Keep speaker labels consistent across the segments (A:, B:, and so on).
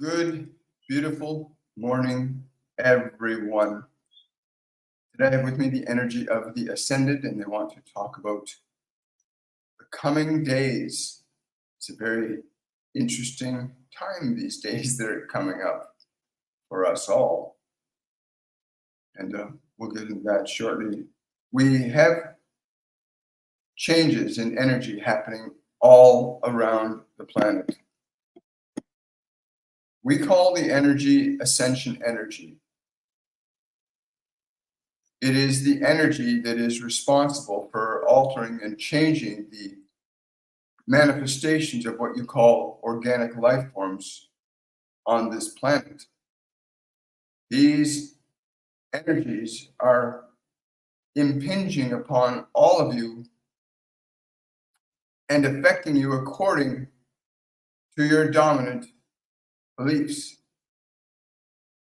A: Good, beautiful morning, everyone. Today I have with me the energy of the Ascended, and they want to talk about the coming days. It's a very interesting time these days that are coming up for us all. And we'll get into that shortly. We have changes in energy happening all around the planet. We call the energy Ascension energy. It is the energy that is responsible for altering and changing the manifestations of what you call organic life forms on this planet. These energies are impinging upon all of you and affecting you according to your dominant beliefs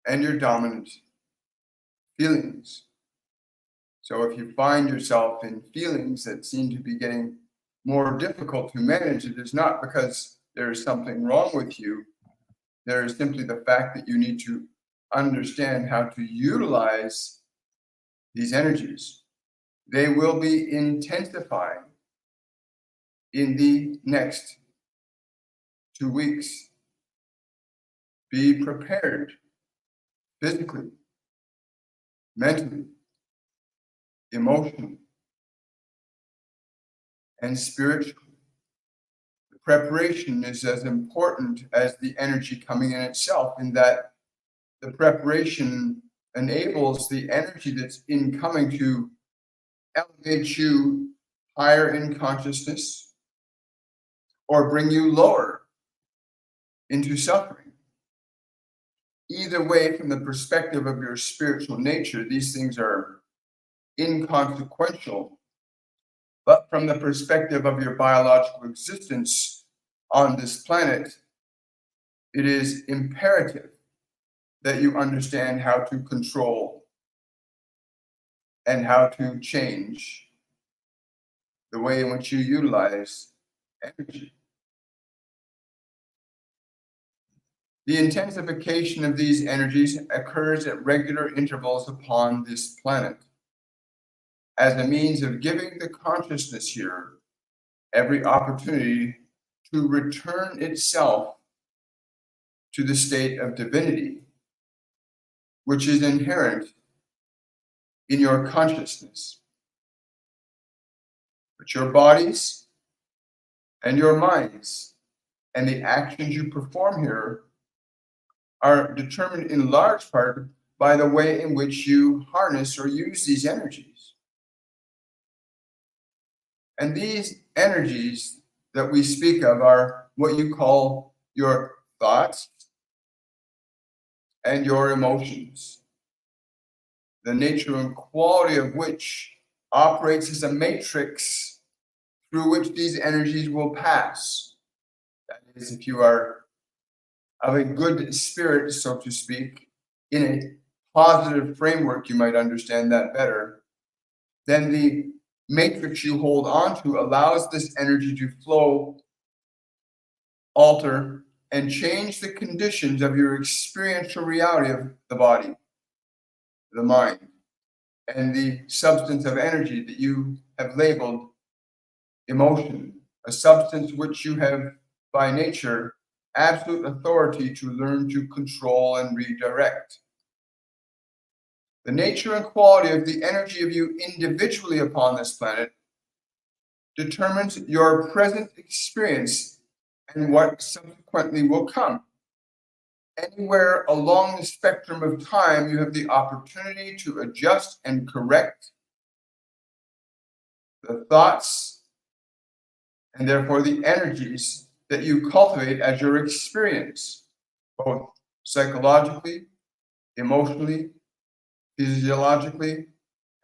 A: and your dominant feelings. So if you find yourself in feelings that seem to be getting more difficult to manage, it is not because there is something wrong with you. There is simply the fact that you need to understand how to utilize these energies. They will be intensifying in the next 2 weeks. Be prepared physically, mentally, emotionally, and spiritually. The preparation is as important as the energy coming in itself, in that the preparation enables the energy that's incoming to elevate you higher in consciousness or bring you lower into suffering. Either way, from the perspective of your spiritual nature, these things are inconsequential. But from the perspective of your biological existence on this planet, it is imperative that you understand how to control and how to change the way in which you utilize energy. The intensification of these energies occurs at regular intervals upon this planet as a means of giving the consciousness here every opportunity to return itself to the state of divinity, which is inherent in your consciousness. But your bodies and your minds and the actions you perform here are determined in large part by the way in which you harness or use these energies. And these energies that we speak of are what you call your thoughts and your emotions, the nature and quality of which operates as a matrix through which these energies will pass. That is, if you are of a good spirit, so to speak, in a positive framework, you might understand that better, then the matrix you hold on to allows this energy to flow, alter, and change the conditions of your experiential reality of the body, the mind, and the substance of energy that you have labeled emotion, a substance which you have by nature absolute authority to learn to control and redirect. The nature and quality of the energy of you individually upon this planet determines your present experience and what subsequently will come. Anywhere along the spectrum of time, you have the opportunity to adjust and correct the thoughts and therefore the energies that you cultivate as your experience, both psychologically, emotionally, physiologically,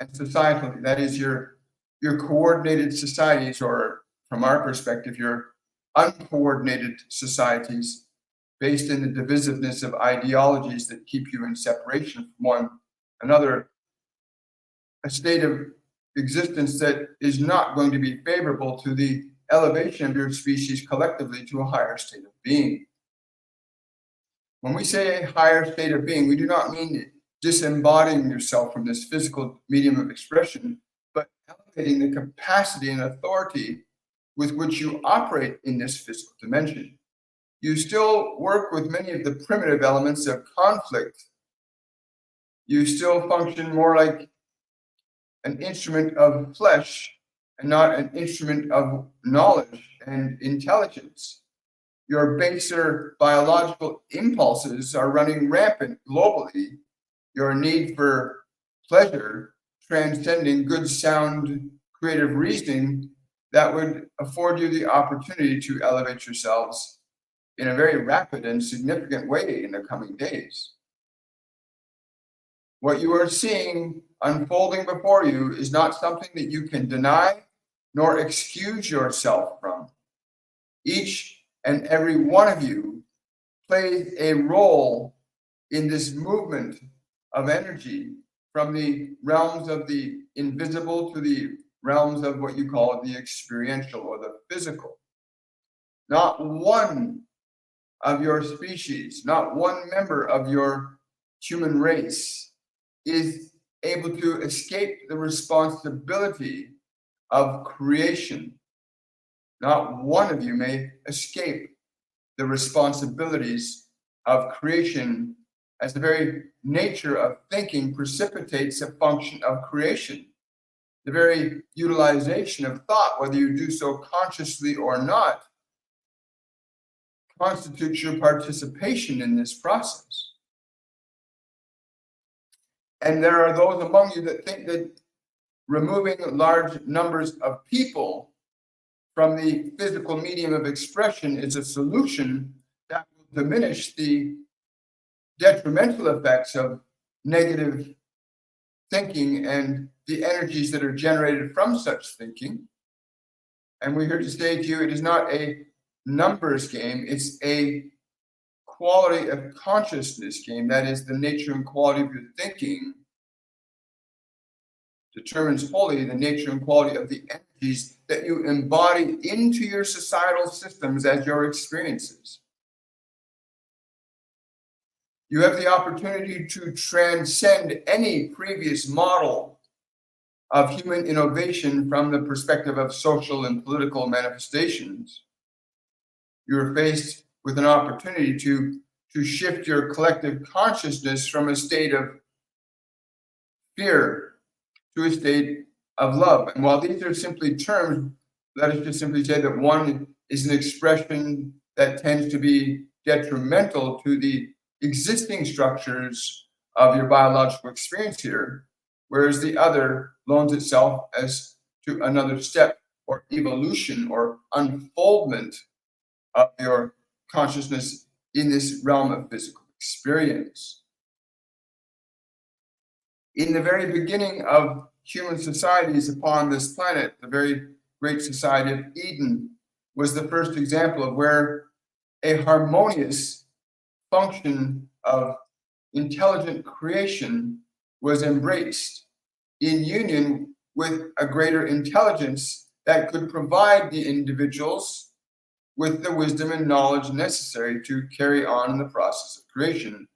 A: and societally. That is your coordinated societies, or from our perspective, your uncoordinated societies based in the divisiveness of ideologies that keep you in separation from one another, a state of existence that is not going to be favorable to the elevation of your species collectively to a higher state of being. When we say a higher state of being, we do not mean disembodying yourself from this physical medium of expression, but elevating the capacity and authority with which you operate in this physical dimension. You still work with many of the primitive elements of conflict. You still function more like an instrument of flesh and not an instrument of knowledge and intelligence. Your baser biological impulses are running rampant globally. Your need for pleasure transcending good, sound, creative reasoning that would afford you the opportunity to elevate yourselves in a very rapid and significant way in the coming days. What you are seeing unfolding before you is not something that you can deny nor excuse yourself from. Each and every one of you plays a role in this movement of energy from the realms of the invisible to the realms of what you call the experiential or the physical. Not one of your species, not one member of your human race is able to escape the responsibility of creation. Not one of you may escape the responsibilities of creation, as the very nature of thinking precipitates a function of creation. The very utilization of thought, whether you do so consciously or not, constitutes your participation in this process. And there are those among you that think that removing large numbers of people from the physical medium of expression is a solution that will diminish the detrimental effects of negative thinking and the energies that are generated from such thinking. And we're here to say to you, it is not a numbers game, it's a quality of consciousness game. That is, the nature and quality of your thinking determines wholly the nature and quality of the energies that you embody into your societal systems as your experiences. You have the opportunity to transcend any previous model of human innovation from the perspective of social and political manifestations. You're faced with an opportunity to shift your collective consciousness from a state of fear to a state of love. And while these are simply terms, let us just simply say that one is an expression that tends to be detrimental to the existing structures of your biological experience here, whereas the other loans itself as to another step or evolution or unfoldment of your consciousness in this realm of physical experience. In the very beginning of human societies upon this planet, the very great society of Eden was the first example of where a harmonious function of intelligent creation was embraced in union with a greater intelligence that could provide the individuals with the wisdom and knowledge necessary to carry on in the process of creation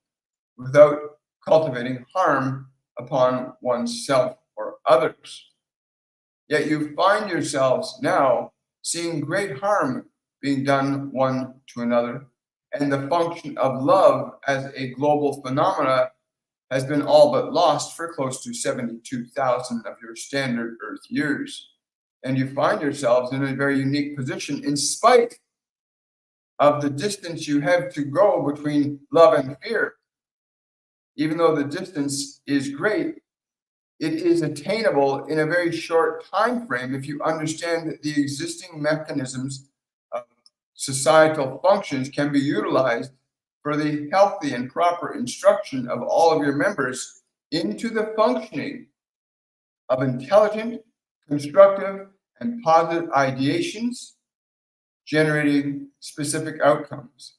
A: without cultivating harm upon oneself or others. Yet you find yourselves now seeing great harm being done one to another, and the function of love as a global phenomena has been all but lost for close to 72,000 of your standard Earth years. And you find yourselves in a very unique position in spite of the distance you have to go between love and fear. Even though the distance is great, it is attainable in a very short time frame if you understand that the existing mechanisms of societal functions can be utilized for the healthy and proper instruction of all of your members into the functioning of intelligent, constructive, and positive ideations, generating specific outcomes.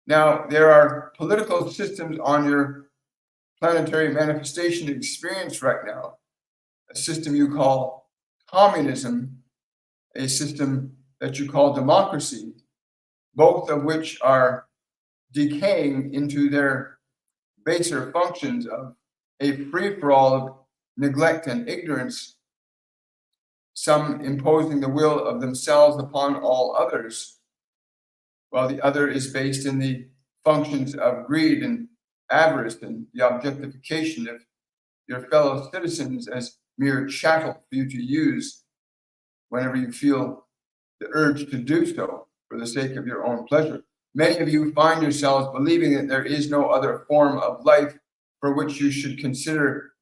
A: Now, there are political systems on your planetary manifestation experience right now, a system you call communism, a system that you call democracy, both of which are decaying into their baser functions of a free-for-all of neglect and ignorance, some imposing the will of themselves upon all others, while the other is based in the functions of greed and avarice and the objectification of your fellow citizens as mere chattel for you to use whenever you feel the urge to do so for the sake of your own pleasure. Many of you find yourselves believing that there is no other form of life for which you should consider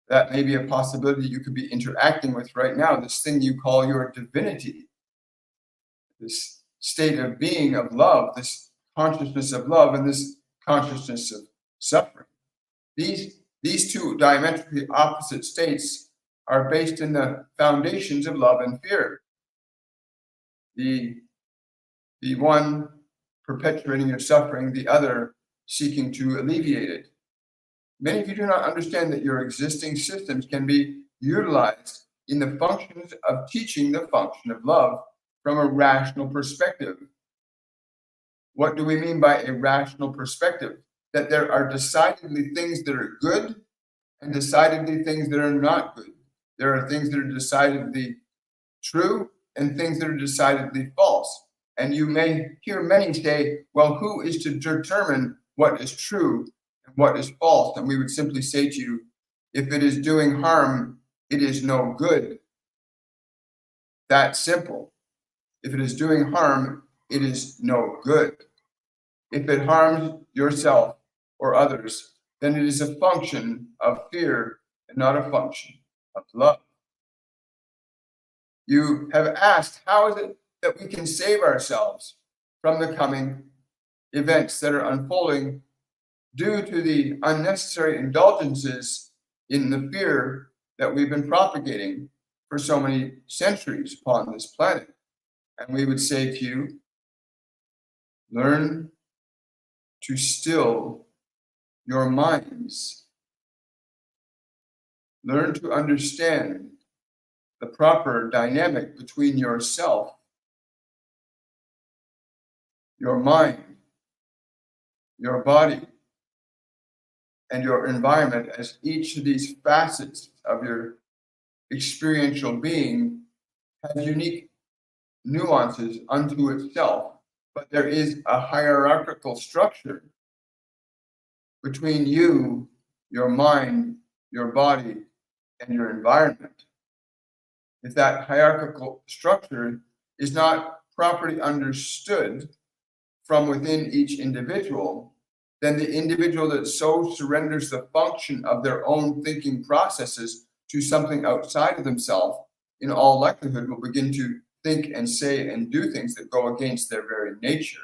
A: that may be a possibility you could be interacting with right now, this thing you call your divinity, this state of being of love, this consciousness of love and this consciousness of suffering. These two diametrically opposite states are based in the foundations of love and fear. The one perpetuating your suffering, the other seeking to alleviate it. Many of you do not understand that your existing systems can be utilized in the functions of teaching the function of love from a rational perspective. What do we mean by a rational perspective? That there are decidedly things that are good and decidedly things that are not good. There are things that are decidedly true and things that are decidedly false. And you may hear many say, well, who is to determine what is true and what is false? And we would simply say to you, if it is doing harm, it is no good. That simple. If it is doing harm, it is no good. If it harms yourself or others, then it is a function of fear and not a function of love. You have asked, how is it that we can save ourselves from the coming events that are unfolding due to the unnecessary indulgences in the fear that we've been propagating for so many centuries upon this planet? And we would say to you, learn to still your minds. Learn to understand the proper dynamic between yourself, your mind, your body, and your environment, as each of these facets of your experiential being has unique nuances unto itself, but there is a hierarchical structure between you, your mind, your body, and your environment. If that hierarchical structure is not properly understood from within each individual, then the individual that so surrenders the function of their own thinking processes to something outside of themselves, in all likelihood, will begin to think and say and do things that go against their very nature.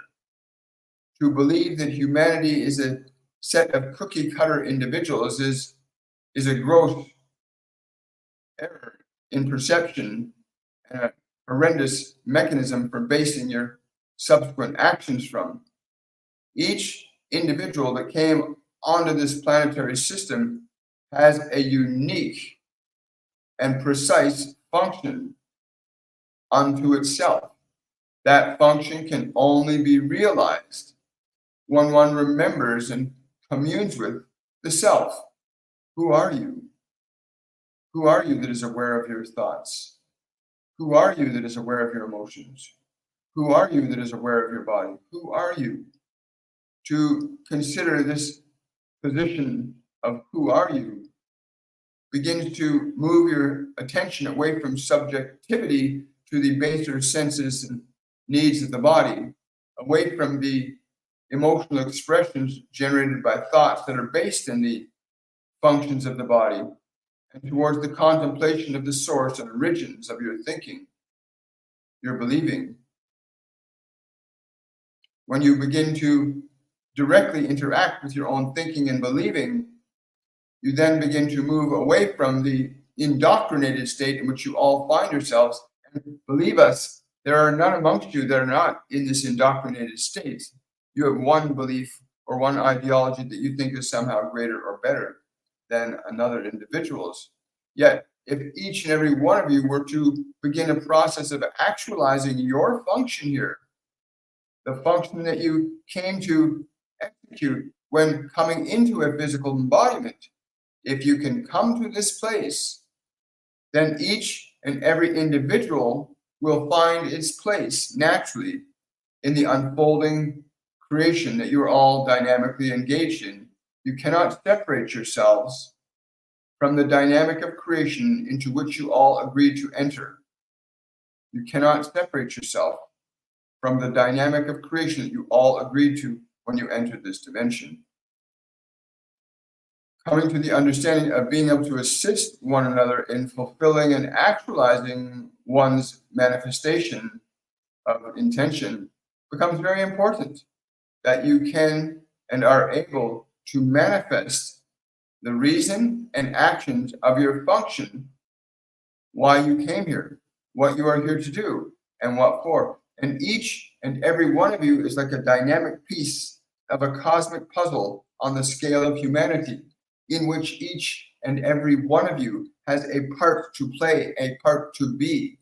A: To believe that humanity is a set of cookie-cutter individuals is a gross error in perception and a horrendous mechanism for basing your subsequent actions from. Each individual that came onto this planetary system has a unique and precise function unto itself. That function can only be realized when one remembers and communes with the self. Who are you? Who are you that is aware of your thoughts? Who are you that is aware of your emotions? Who are you that is aware of your body? Who are you? To consider this position of who are you begins to move your attention away from subjectivity to the baser senses and needs of the body, away from the emotional expressions generated by thoughts that are based in the functions of the body, and towards the contemplation of the source and origins of your thinking, your believing. When you begin to directly interact with your own thinking and believing, you then begin to move away from the indoctrinated state in which you all find yourselves. And believe us, there are none amongst you that are not in this indoctrinated state. You have one belief or one ideology that you think is somehow greater or better than another individual's. Yet, if each and every one of you were to begin a process of actualizing your function here, the function that you came to execute when coming into a physical embodiment. If you can come to this place, then each and every individual will find its place naturally in the unfolding creation that you're all dynamically engaged in. You cannot separate yourselves from the dynamic of creation into which you all agreed to enter. You cannot separate yourself from the dynamic of creation that you all agreed to when you entered this dimension. Coming to the understanding of being able to assist one another in fulfilling and actualizing one's manifestation of intention becomes very important, that you can and are able to manifest the reason and actions of your function, why you came here, what you are here to do, and what for. And each and every one of you is like a dynamic piece of a cosmic puzzle on the scale of humanity, in which each and every one of you has a part to play, a part to be.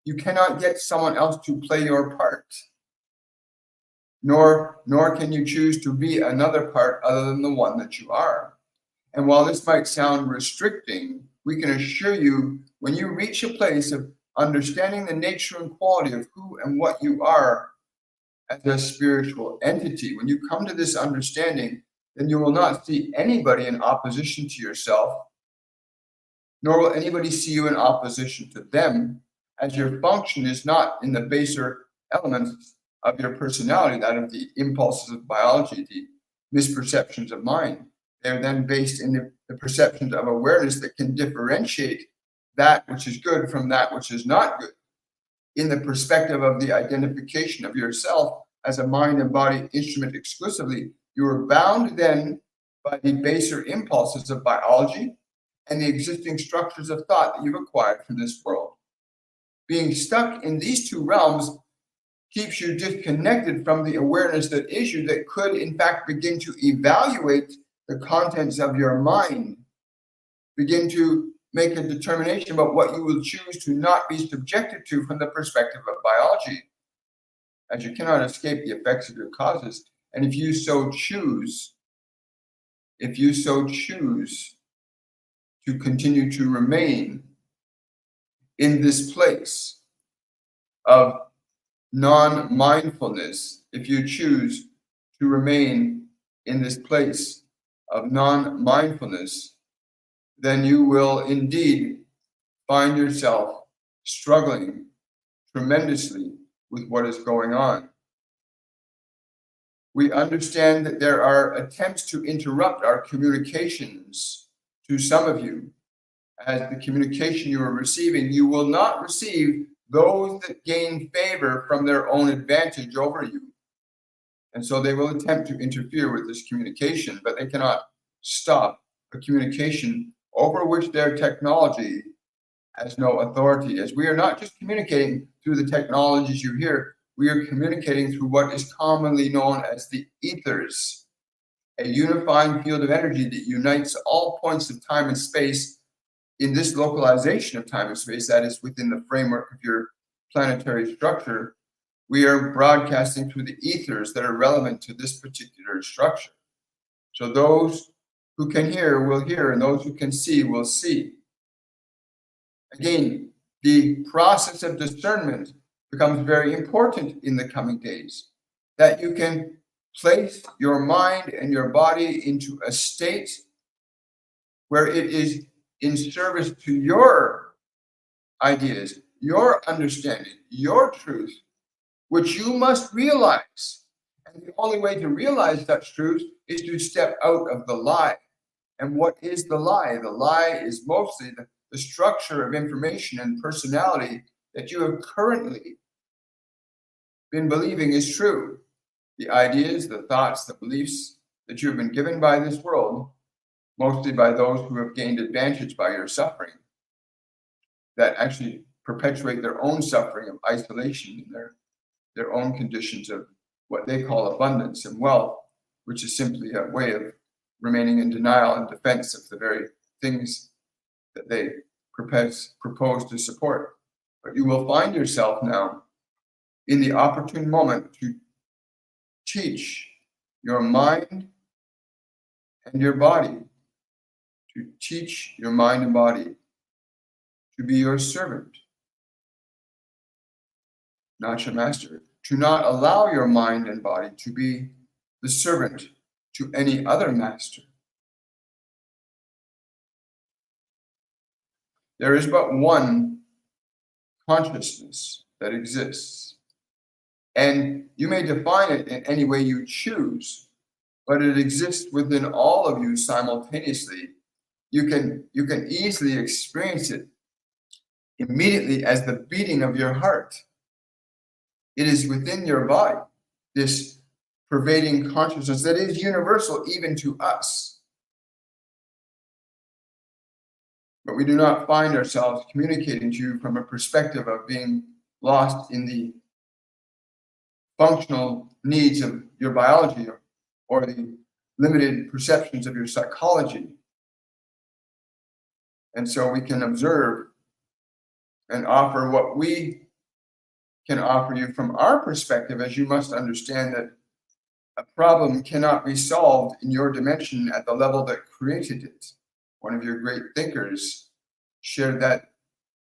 A: You cannot get someone else to play your part, nor can you choose to be another part other than the one that you are. And while this might sound restricting, we can assure you, when you reach a place of understanding the nature and quality of who and what you are as a spiritual entity, when you come to this understanding, then you will not see anybody in opposition to yourself, nor will anybody see you in opposition to them, as your function is not in the baser elements of your personality, that of the impulses of biology, the misperceptions of mind. They're then based in the perceptions of awareness that can differentiate that which is good from that which is not good, in the perspective of the identification of yourself as a mind and body instrument exclusively. You are bound then by the baser impulses of biology and the existing structures of thought that you've acquired from this world. Being stuck in these two realms keeps you disconnected from the awareness that is you, that could in fact begin to evaluate the contents of your mind, begin to make a determination about what you will choose to not be subjected to from the perspective of biology, as you cannot escape the effects of your causes. And if you so choose to continue to remain in this place of non-mindfulness, if you choose to remain in this place of non-mindfulness, then you will indeed find yourself struggling tremendously with what is going on. We understand that there are attempts to interrupt our communications to some of you. As the communication you are receiving, you will not receive those that gain favor from their own advantage over you. And so they will attempt to interfere with this communication, but they cannot stop a communication over which their technology has no authority. As we are not just communicating through the technologies you hear, we are communicating through what is commonly known as the ethers, a unifying field of energy that unites all points of time and space in this localization of time and space, that is within the framework of your planetary structure. We are broadcasting through the ethers that are relevant to this particular structure. So those who can hear will hear, and those who can see will see. Again, the process of discernment becomes very important in the coming days, that you can place your mind and your body into a state where it is in service to your ideas, your understanding, your truth, which you must realize. And the only way to realize such truth is to step out of the lie. And what is the lie? The lie is mostly the structure of information and personality that you have currently been believing is true. The ideas, the thoughts, the beliefs that you have been given by this world, mostly by those who have gained advantage by your suffering, that actually perpetuate their own suffering of isolation and their own conditions of what they call abundance and wealth, which is simply a way of remaining in denial and defense of the very things that they propose to support. But you will find yourself now in the opportune moment to teach your mind and your body, to teach your mind and body to be your servant, not your master, to not allow your mind and body to be the servant to any other master. There is but one consciousness that exists, and you may define it in any way you choose, but it exists within all of you simultaneously. You can easily experience it immediately as the beating of your heart. It is within your body, this pervading consciousness that is universal even to us. But we do not find ourselves communicating to you from a perspective of being lost in the functional needs of your biology or the limited perceptions of your psychology. And so we can observe and offer what we can offer you from our perspective, as you must understand that a problem cannot be solved in your dimension at the level that created it. One of your great thinkers shared that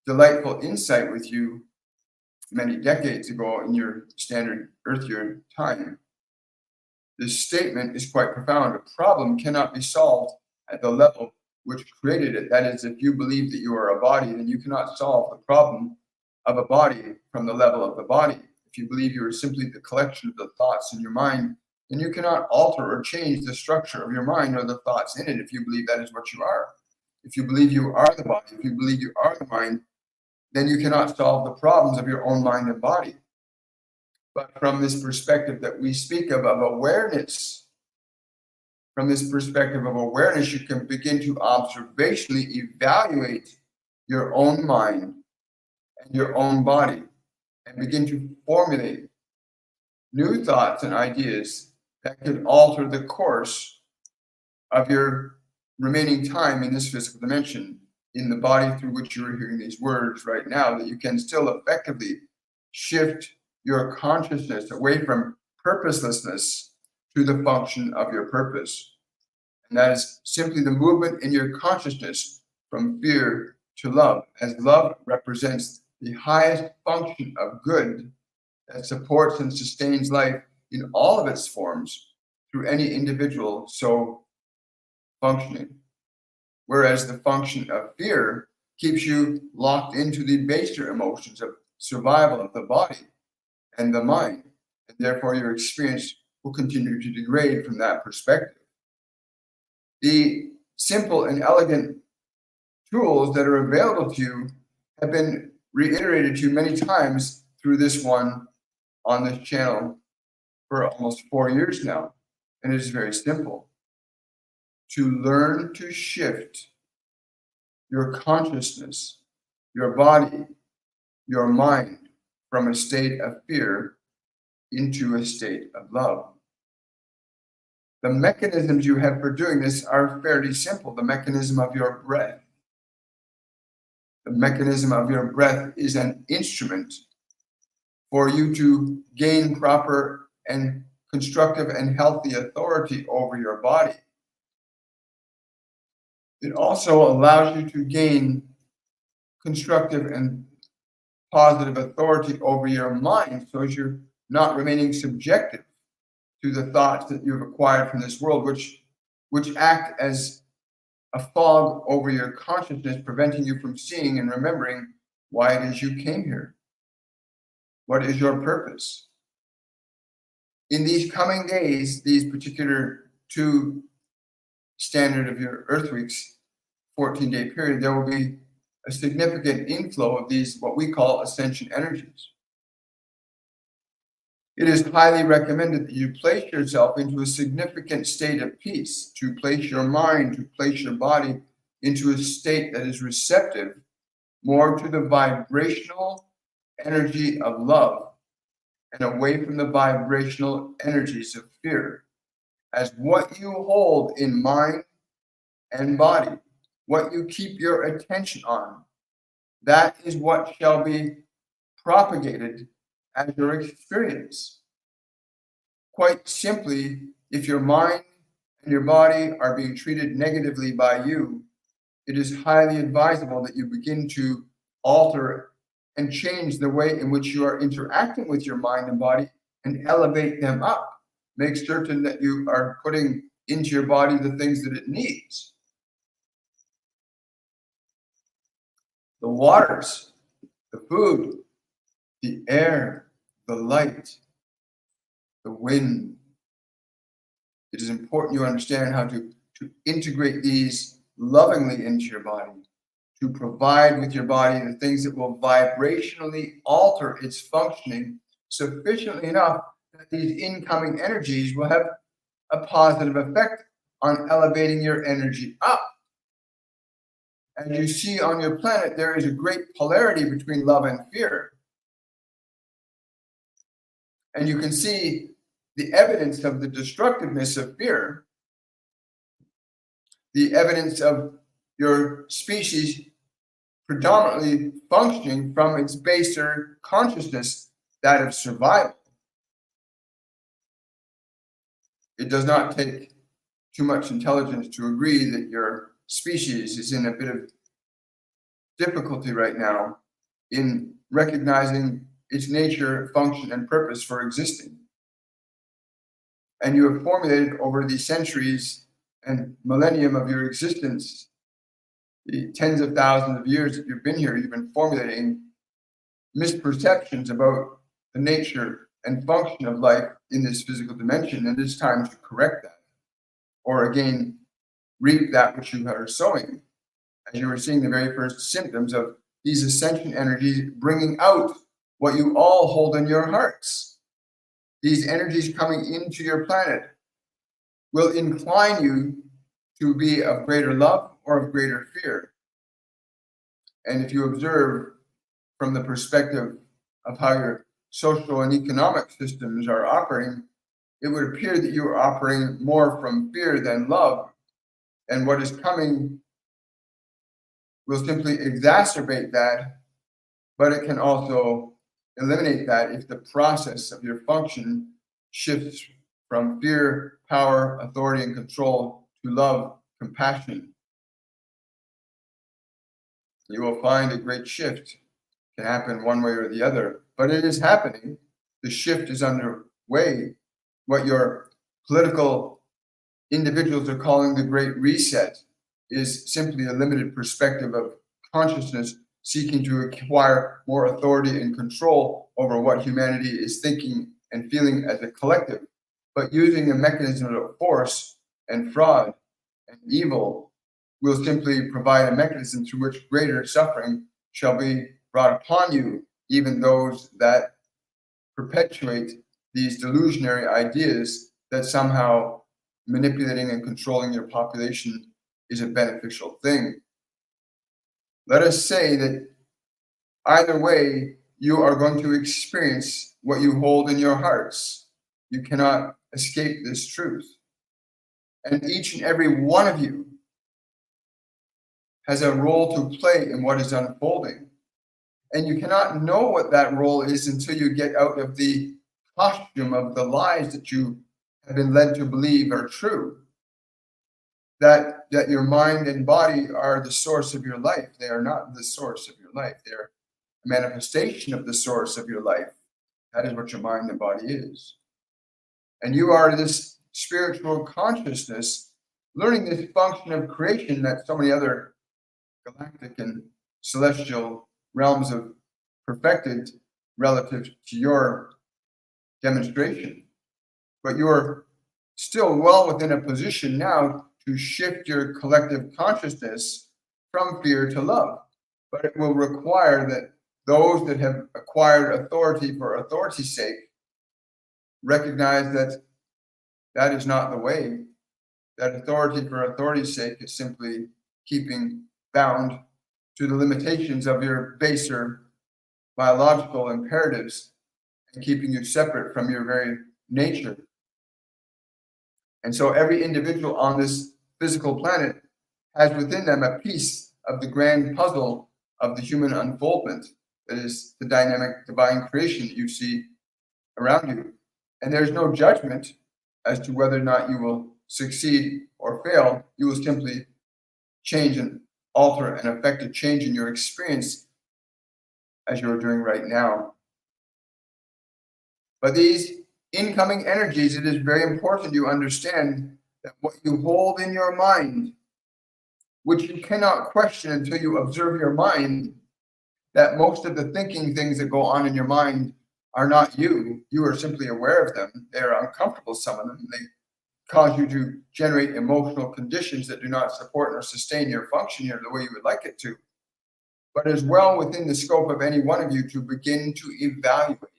A: delightful insight with you many decades ago in your standard Earth year time. This statement is quite profound. A problem cannot be solved at the level which created it. That is, if you believe that you are a body, then you cannot solve the problem of a body from the level of the body. If you believe you are simply the collection of the thoughts in your mind, then you cannot alter or change the structure of your mind or the thoughts in it if you believe that is what you are. If you believe you are the body, if you believe you are the mind, then you cannot solve the problems of your own mind and body. But from this perspective that we speak of awareness, from this perspective of awareness, you can begin to observationally evaluate your own mind and your own body and begin to formulate new thoughts and ideas that could alter the course of your remaining time in this physical dimension, in the body through which you are hearing these words right now, that you can still effectively shift your consciousness away from purposelessness to the function of your purpose. And that is simply the movement in your consciousness from fear to love, as love represents the highest function of good that supports and sustains life in all of its forms through any individual so functioning. Whereas the function of fear keeps you locked into the baser emotions of survival of the body and the mind, and therefore your experience will continue to degrade from that perspective. The simple and elegant tools that are available to you have been reiterated to you many times through this one on this channel for almost 4 years now, and it is very simple. To learn to shift your consciousness, your body, your mind from a state of fear into a state of love. The mechanisms you have for doing this are fairly simple. The mechanism of your breath. The mechanism of your breath is an instrument for you to gain proper and constructive and healthy authority over your body. It also allows you to gain constructive and positive authority over your mind, so as you're not remaining subjective to the thoughts that you've acquired from this world, which act as a fog over your consciousness, preventing you from seeing and remembering why it is you came here. What is your purpose? In these coming days, these particular 2 standard of your Earth weeks, 14-day period, there will be a significant inflow of these, what we call ascension energies. It is highly recommended that you place yourself into a significant state of peace, to place your mind, to place your body into a state that is receptive more to the vibrational energy of love and away from the vibrational energies of fear. As what you hold in mind and body, what you keep your attention on, that is what shall be propagated as your experience. Quite simply, if your mind and your body are being treated negatively by you, it is highly advisable that you begin to alter and change the way in which you are interacting with your mind and body and elevate them up. Make certain that you are putting into your body the things that it needs. The waters, the food, the air, the light, the wind. It is important you understand how to integrate these lovingly into your body, to provide with your body the things that will vibrationally alter its functioning sufficiently enough that these incoming energies will have a positive effect on elevating your energy up. As you see on your planet, there is a great polarity between love and fear. And you can see the evidence of the destructiveness of fear, the evidence of your species predominantly functioning from its baser consciousness, that of survival. It does not take too much intelligence to agree that your species is in a bit of difficulty right now in recognizing its nature, function, and purpose for existing. And you have formulated over the centuries and millennium of your existence, the tens of thousands of years that you've been here, you've been formulating misperceptions about the nature and function of life in this physical dimension, and it's time to correct that, or again, reap that which you are sowing, as you were seeing the very first symptoms of these ascension energies bringing out what you all hold in your hearts. These energies coming into your planet will incline you to be of greater love or of greater fear. And if you observe from the perspective of how your social and economic systems are operating, it would appear that you are operating more from fear than love. And what is coming will simply exacerbate that, but it can also eliminate that if the process of your function shifts from fear, power, authority, and control to love, compassion. You will find a great shift can happen one way or the other, but it is happening. The shift is underway. What your political individuals are calling the Great Reset is simply a limited perspective of consciousness seeking to acquire more authority and control over what humanity is thinking and feeling as a collective, but using a mechanism of force and fraud and evil will simply provide a mechanism through which greater suffering shall be brought upon you, even those that perpetuate these delusionary ideas that somehow manipulating and controlling your population is a beneficial thing. Let us say that either way, you are going to experience what you hold in your hearts. You cannot escape this truth. And each and every one of you has a role to play in what is unfolding. And you cannot know what that role is until you get out of the costume of the lies that you have been led to believe are true. That your mind and body are the source of your life. They are not the source of your life. They are a manifestation of the source of your life. That is what your mind and body is. And you are this spiritual consciousness learning this function of creation that so many other galactic and celestial realms have perfected relative to your demonstration. But you're still well within a position now to shift your collective consciousness from fear to love. But it will require that those that have acquired authority for authority's sake recognize that that is not the way. That authority for authority's sake is simply keeping bound to the limitations of your baser biological imperatives and keeping you separate from your very nature. And so every individual on this physical planet has within them a piece of the grand puzzle of the human unfoldment, that is the dynamic divine creation that you see around you. And there's no judgment. as to whether or not you will succeed or fail. You will simply change and alter and affect a change in your experience as you're doing right now. But these incoming energies, it is very important you understand that what you hold in your mind, which you cannot question until you observe your mind, that most of the thinking things that go on in your mind are not you. You are simply aware of them. They are uncomfortable, some of them. They cause you to generate emotional conditions that do not support or sustain your function here the way you would like it to. But as well within the scope of any one of you to begin to evaluate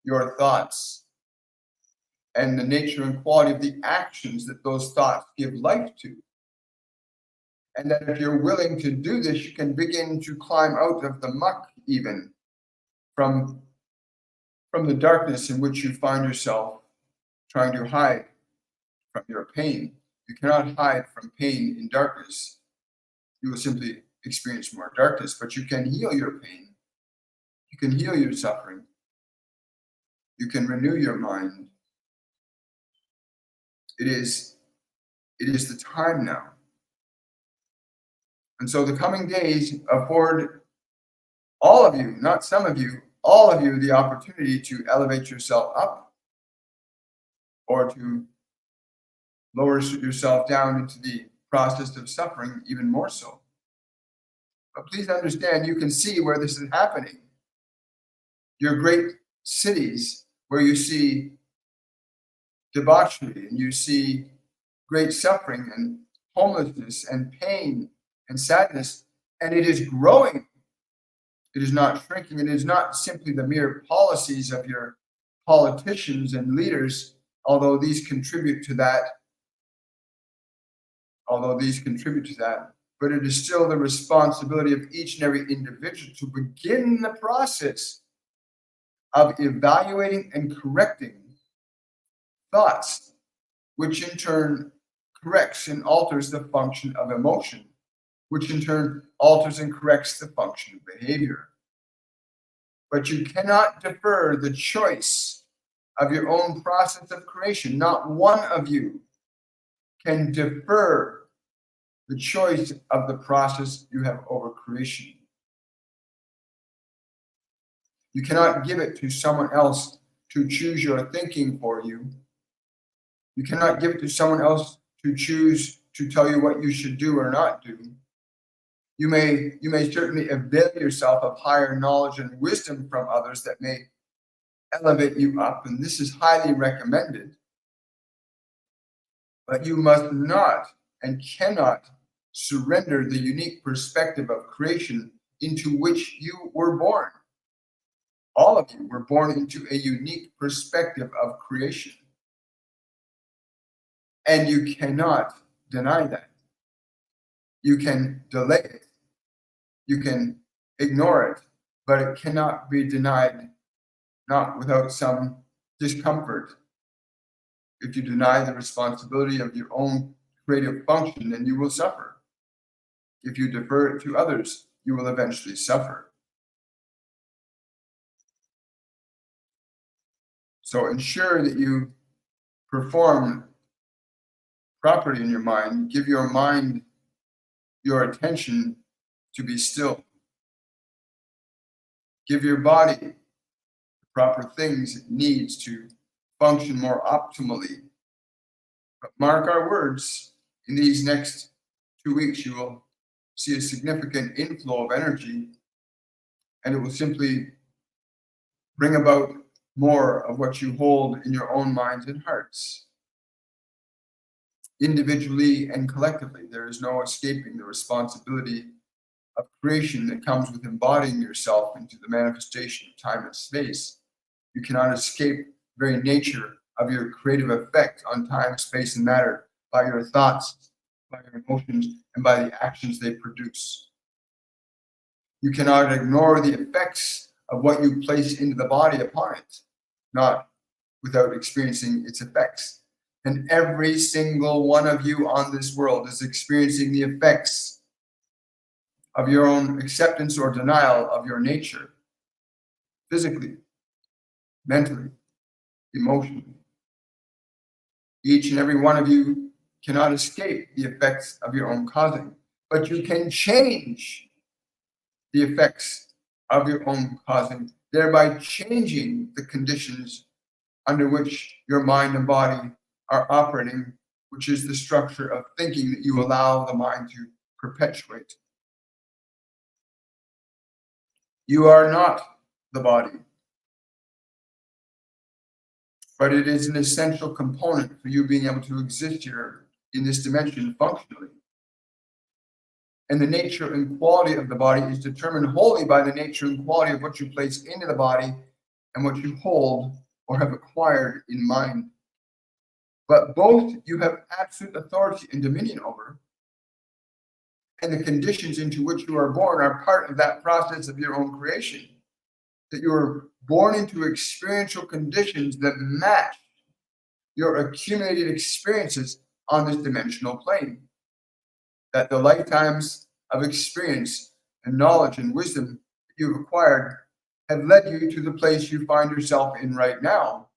A: your thoughts and the nature and quality of the actions that those thoughts give life to. And that if you're willing to do this, you can begin to climb out of the muck, even from the darkness in which you find yourself trying to hide from your pain. You cannot hide from pain in darkness. You will simply experience more darkness, but you can heal your pain. You can heal your suffering. You can renew your mind. It is the time now. And so the coming days afford all of you, not some of you, all of you, the opportunity to elevate yourself up or to lower yourself down into the process of suffering even more so. But please understand, you can see where this is happening. Your great cities where you see debauchery and you see great suffering and homelessness and pain and sadness, and it is growing. It is not shrinking. It is not simply the mere policies of your politicians and leaders, although these contribute to that. But it is still the responsibility of each and every individual to begin the process of evaluating and correcting thoughts, which in turn corrects and alters the function of emotion, which in turn alters and corrects the function of behavior. But you cannot defer the choice of your own process of creation. Not one of you can defer the choice of the process you have over creation. You cannot give it to someone else to choose your thinking for you. You cannot give it to someone else to choose to tell you what you should do or not do. You may certainly avail yourself of higher knowledge and wisdom from others that may elevate you up, and this is highly recommended. But you must not and cannot surrender the unique perspective of creation into which you were born. All of you were born into a unique perspective of creation. And you cannot deny that. You can delay it. You can ignore it, but it cannot be denied, not without some discomfort. If you deny the responsibility of your own creative function, then you will suffer. If you defer it to others, you will eventually suffer. So ensure that you perform properly in your mind. Give your mind your attention to be still. Give your body the proper things it needs to function more optimally. But mark our words, in these next 2 weeks, you will see a significant inflow of energy, and it will simply bring about more of what you hold in your own minds and hearts. Individually and collectively, there is no escaping the responsibility of creation that comes with embodying yourself into the manifestation of time and space. You cannot escape the very nature of your creative effect on time, space, and matter by your thoughts, by your emotions, and by the actions they produce. You cannot ignore the effects of what you place into the body upon it, not without experiencing its effects. And every single one of you on this world is experiencing the effects of your own acceptance or denial of your nature, physically, mentally, emotionally. Each and every one of you cannot escape the effects of your own causing, but you can change the effects of your own causing, thereby changing the conditions under which your mind and body are operating, which is the structure of thinking that you allow the mind to perpetuate. You are not the body, but it is an essential component for you being able to exist here in this dimension functionally. And the nature and quality of the body is determined wholly by the nature and quality of what you place into the body and what you hold or have acquired in mind. But both you have absolute authority and dominion over, and the conditions into which you are born are part of that process of your own creation. That you are born into experiential conditions that match your accumulated experiences on this dimensional plane. That the lifetimes of experience and knowledge and wisdom that you've acquired have led you to the place you find yourself in right now.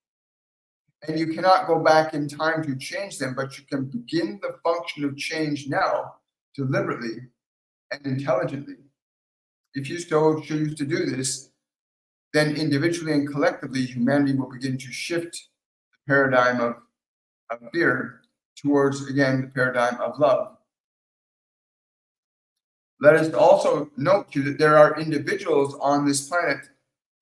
A: And you cannot go back in time to change them, but you can begin the function of change now, deliberately and intelligently. If you so choose to do this, then individually and collectively, humanity will begin to shift the paradigm of fear towards, again, the paradigm of love. Let us also note too that there are individuals on this planet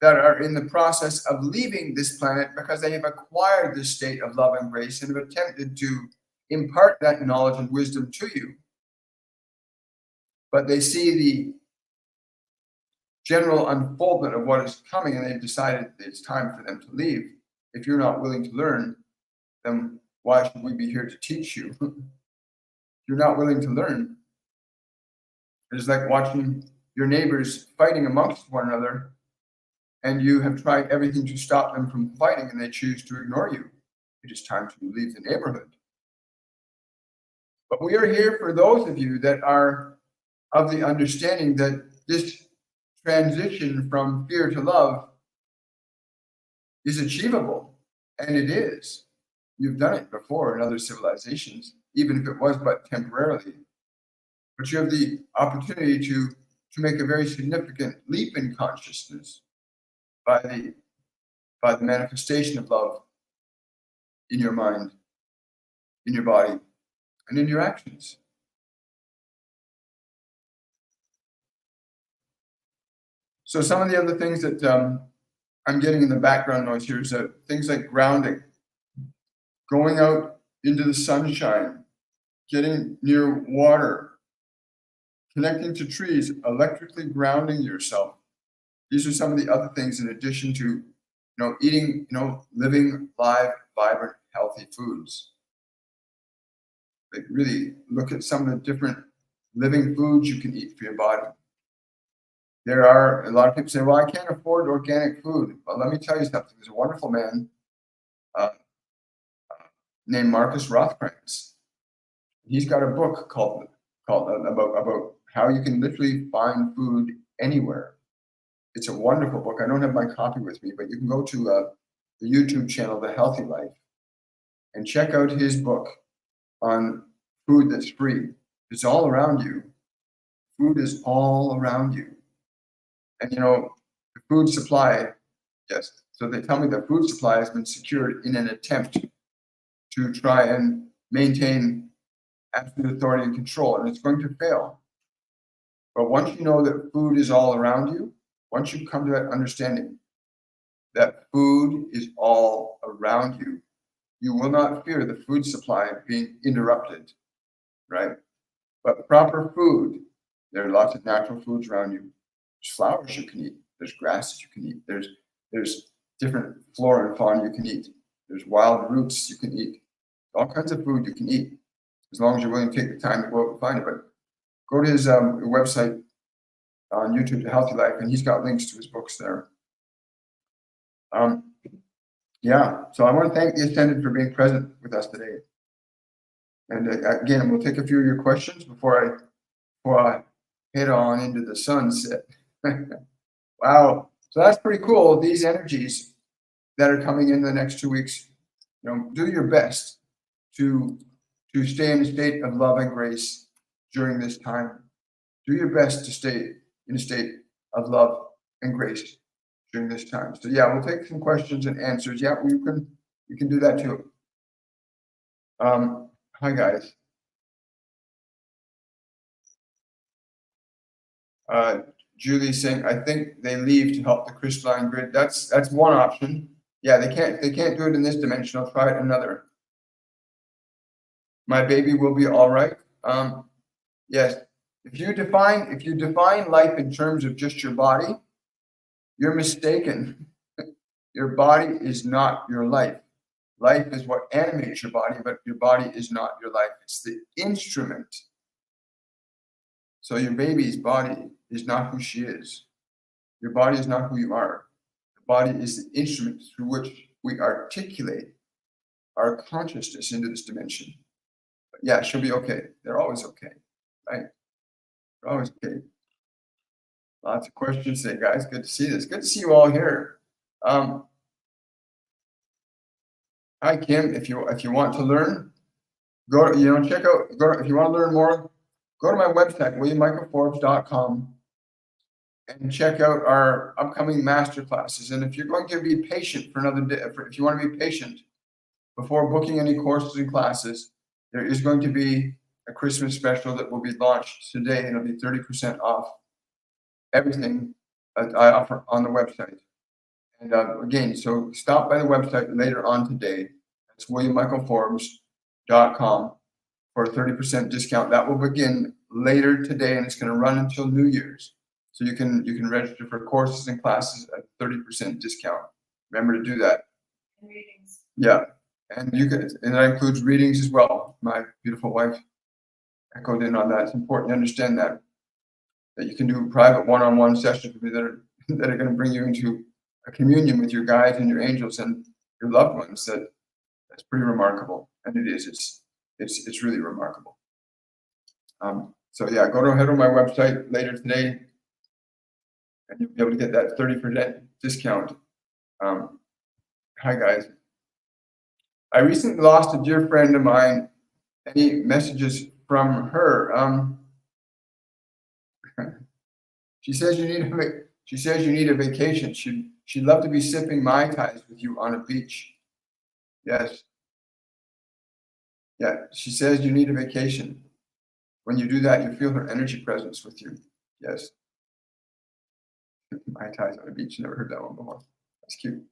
A: that are in the process of leaving this planet because they have acquired this state of love and grace and have attempted to impart that knowledge and wisdom to you. But they see the general unfoldment of what is coming and they've decided it's time for them to leave. If you're not willing to learn, then why should we be here to teach you? You're not willing to learn. It's like watching your neighbors fighting amongst one another, and you have tried everything to stop them from fighting, and they choose to ignore you. It is time to leave the neighborhood. But we are here for those of you that are of the understanding that this transition from fear to love is achievable, and it is. You've done it before in other civilizations, even if it was but temporarily. But you have the opportunity to make a very significant leap in consciousness by the manifestation of love in your mind, in your body, and in your actions. So some of the other things that I'm getting in the background noise here is that things like grounding, going out into the sunshine, getting near water, connecting to trees, electrically grounding yourself. These are some of the other things in addition to, eating, living, live, vibrant, healthy foods. Like really look at some of the different living foods you can eat for your body. There are a lot of people say, well, I can't afford organic food. Well, let me tell you something. There's a wonderful man named Marcus Rothkranz. He's got a book called about how you can literally find food anywhere. It's a wonderful book. I don't have my copy with me, but you can go to the YouTube channel, The Healthy Life, and check out his book on food that's free. It's all around you. Food is all around you. And the food supply, yes. So they tell me the food supply has been secured in an attempt to try and maintain absolute authority and control, and it's going to fail. But once you know that food is all around you, once you come to that understanding that food is all around you, you will not fear the food supply being interrupted, right? But proper food, there are lots of natural foods around you. There's flowers you can eat. There's grasses you can eat. There's different flora and fauna you can eat. There's wild roots you can eat. All kinds of food you can eat, as long as you're willing to take the time to go out and find it. But go to his website on YouTube, The Healthy Life, and he's got links to his books there. So I want to thank the Ascended for being present with us today. And again, we'll take a few of your questions before I head on into the sunset. Wow. So that's pretty cool. These energies that are coming in the next 2 weeks, do your best to stay in a state of love and grace during this time. Do your best to stay in a state of love and grace during this time. So yeah, we'll take some questions and answers. Yeah, you can do that too. Hi guys. Julie's saying, I think they leave to help the crystalline grid. That's one option. Yeah, they can't do it in this dimension. I'll try it in another. My baby will be all right. Yes. If you define life in terms of just your body, you're mistaken. Your body is not your life. Life is what animates your body, but your body is not your life. It's the instrument. So your baby's body is not who she is. Your body is not who you are. The body is the instrument through which we articulate our consciousness into this dimension. But yeah, she'll be okay. They're always okay, right? They're always okay. Lots of questions today, guys. Good to see this. Good to see you all here. Hi, Kim. If you want to learn, go check out. If you want to learn more, go to my website, williammichaelforbes.com, and check out our upcoming masterclasses. And if you're going to be patient for another day, if you want to be patient before booking any courses and classes, there is going to be a Christmas special that will be launched today, and it'll be 30% off everything I offer on the website. And again, so stop by the website later on today. It's williammichaelforbes.com for a 30% discount. That will begin later today, and it's going to run until New Year's. So you can register for courses and classes at 30% discount. Remember to do that.
B: And readings.
A: Yeah, and that includes readings as well. My beautiful wife echoed in on that. It's important to understand that you can do private one-on-one sessions with me that are going to bring you into a communion with your guides and your angels and your loved ones. That's pretty remarkable, and it is. It's really remarkable. So yeah, head to my website later today, and you'll be able to get that 30% discount. Hi guys. I recently lost a dear friend of mine. Any messages from her? She says you need a vacation. She'd love to be sipping Mai Tais with you on a beach. Yes. Yeah, she says you need a vacation. When you do that, you feel her energy presence with you. Yes. Mai Tais on a beach. Never heard that one before. That's cute.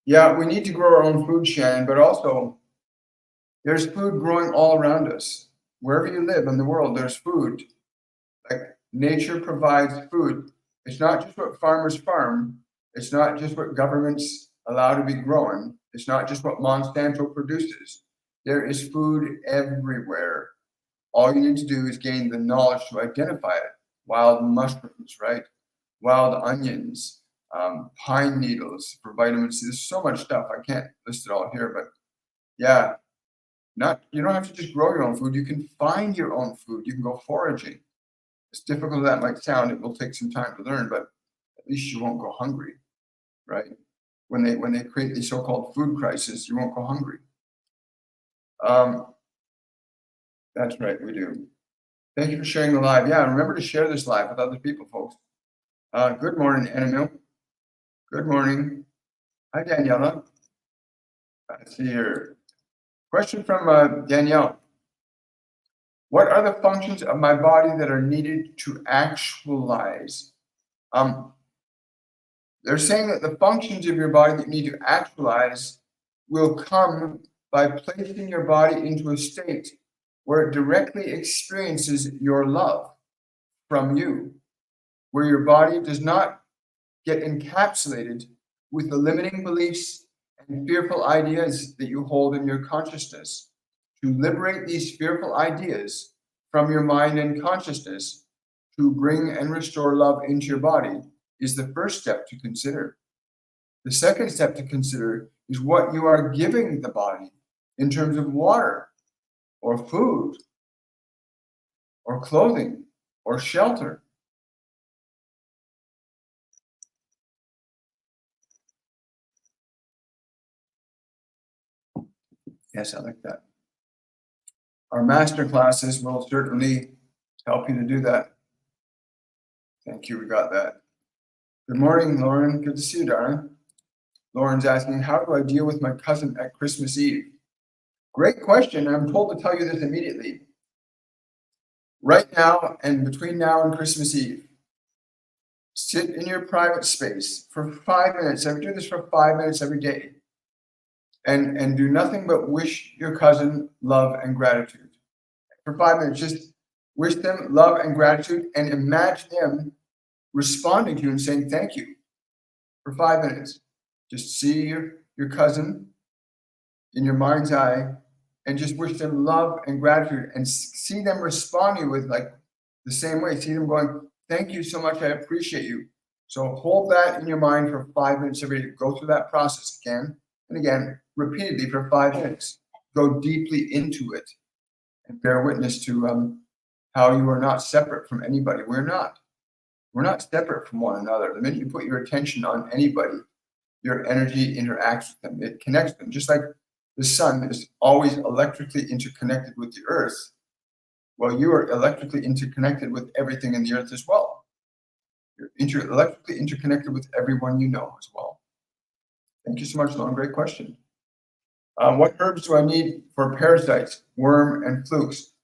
A: Yeah, we need to grow our own food, Shannon, but also there's food growing all around us. Wherever you live in the world, there's food. Like nature provides food. It's not just what farmers farm. It's not just what governments allow to be grown. It's not just what Monsanto produces. There is food everywhere. All you need to do is gain the knowledge to identify it. Wild mushrooms, right? Wild onions, pine needles for vitamin C. There's so much stuff. I can't list it all here, but yeah, you don't have to just grow your own food. You can find your own food. You can go foraging. As difficult as that might sound, it will take some time to learn, but at least you won't go hungry, right? When they create the so-called food crisis, you won't go hungry. That's right, we do. Thank you for sharing the live. Yeah, remember to share this live with other people, folks. Good morning, Annamil. Good morning. Hi, Daniela. Let's see here. Question from Danielle. What are the functions of my body that are needed to actualize? They're saying that the functions of your body that you need to actualize will come by placing your body into a state where it directly experiences your love from you, where your body does not get encapsulated with the limiting beliefs and fearful ideas that you hold in your consciousness. To liberate these fearful ideas from your mind and consciousness, to bring and restore love into your body, is the first step to consider. The second step to consider is what you are giving the body in terms of water, or food, or clothing, or shelter. Yes, I like that. Our masterclasses will certainly help you to do that. Thank you, we got that. Good morning, Lauren. Good to see you, darling. Lauren's asking, how do I deal with my cousin at Christmas Eve? Great question. I'm told to tell you this immediately. Right now, and between now and Christmas Eve, sit in your private space for 5 minutes. I would do this for 5 minutes every day. And do nothing but wish your cousin love and gratitude. For 5 minutes, just wish them love and gratitude and imagine them responding to you and saying thank you for 5 minutes. Just see your cousin in your mind's eye and just wish them love and gratitude and see them respond to you with like the same way. See them going, thank you so much, I appreciate you. So hold that in your mind for 5 minutes every day. Go through that process again and again, repeatedly for 5 minutes. Go deeply into it and bear witness to how you are not separate from anybody. We're not separate from one another. The minute you put your attention on anybody, your energy interacts with them. It connects them. Just like the sun is always electrically interconnected with the earth. Well, you are electrically interconnected with everything in the earth as well. You're electrically interconnected with everyone you know as well. Thank you so much, Lauren. Great question. What herbs do I need for parasites, worm, and flukes?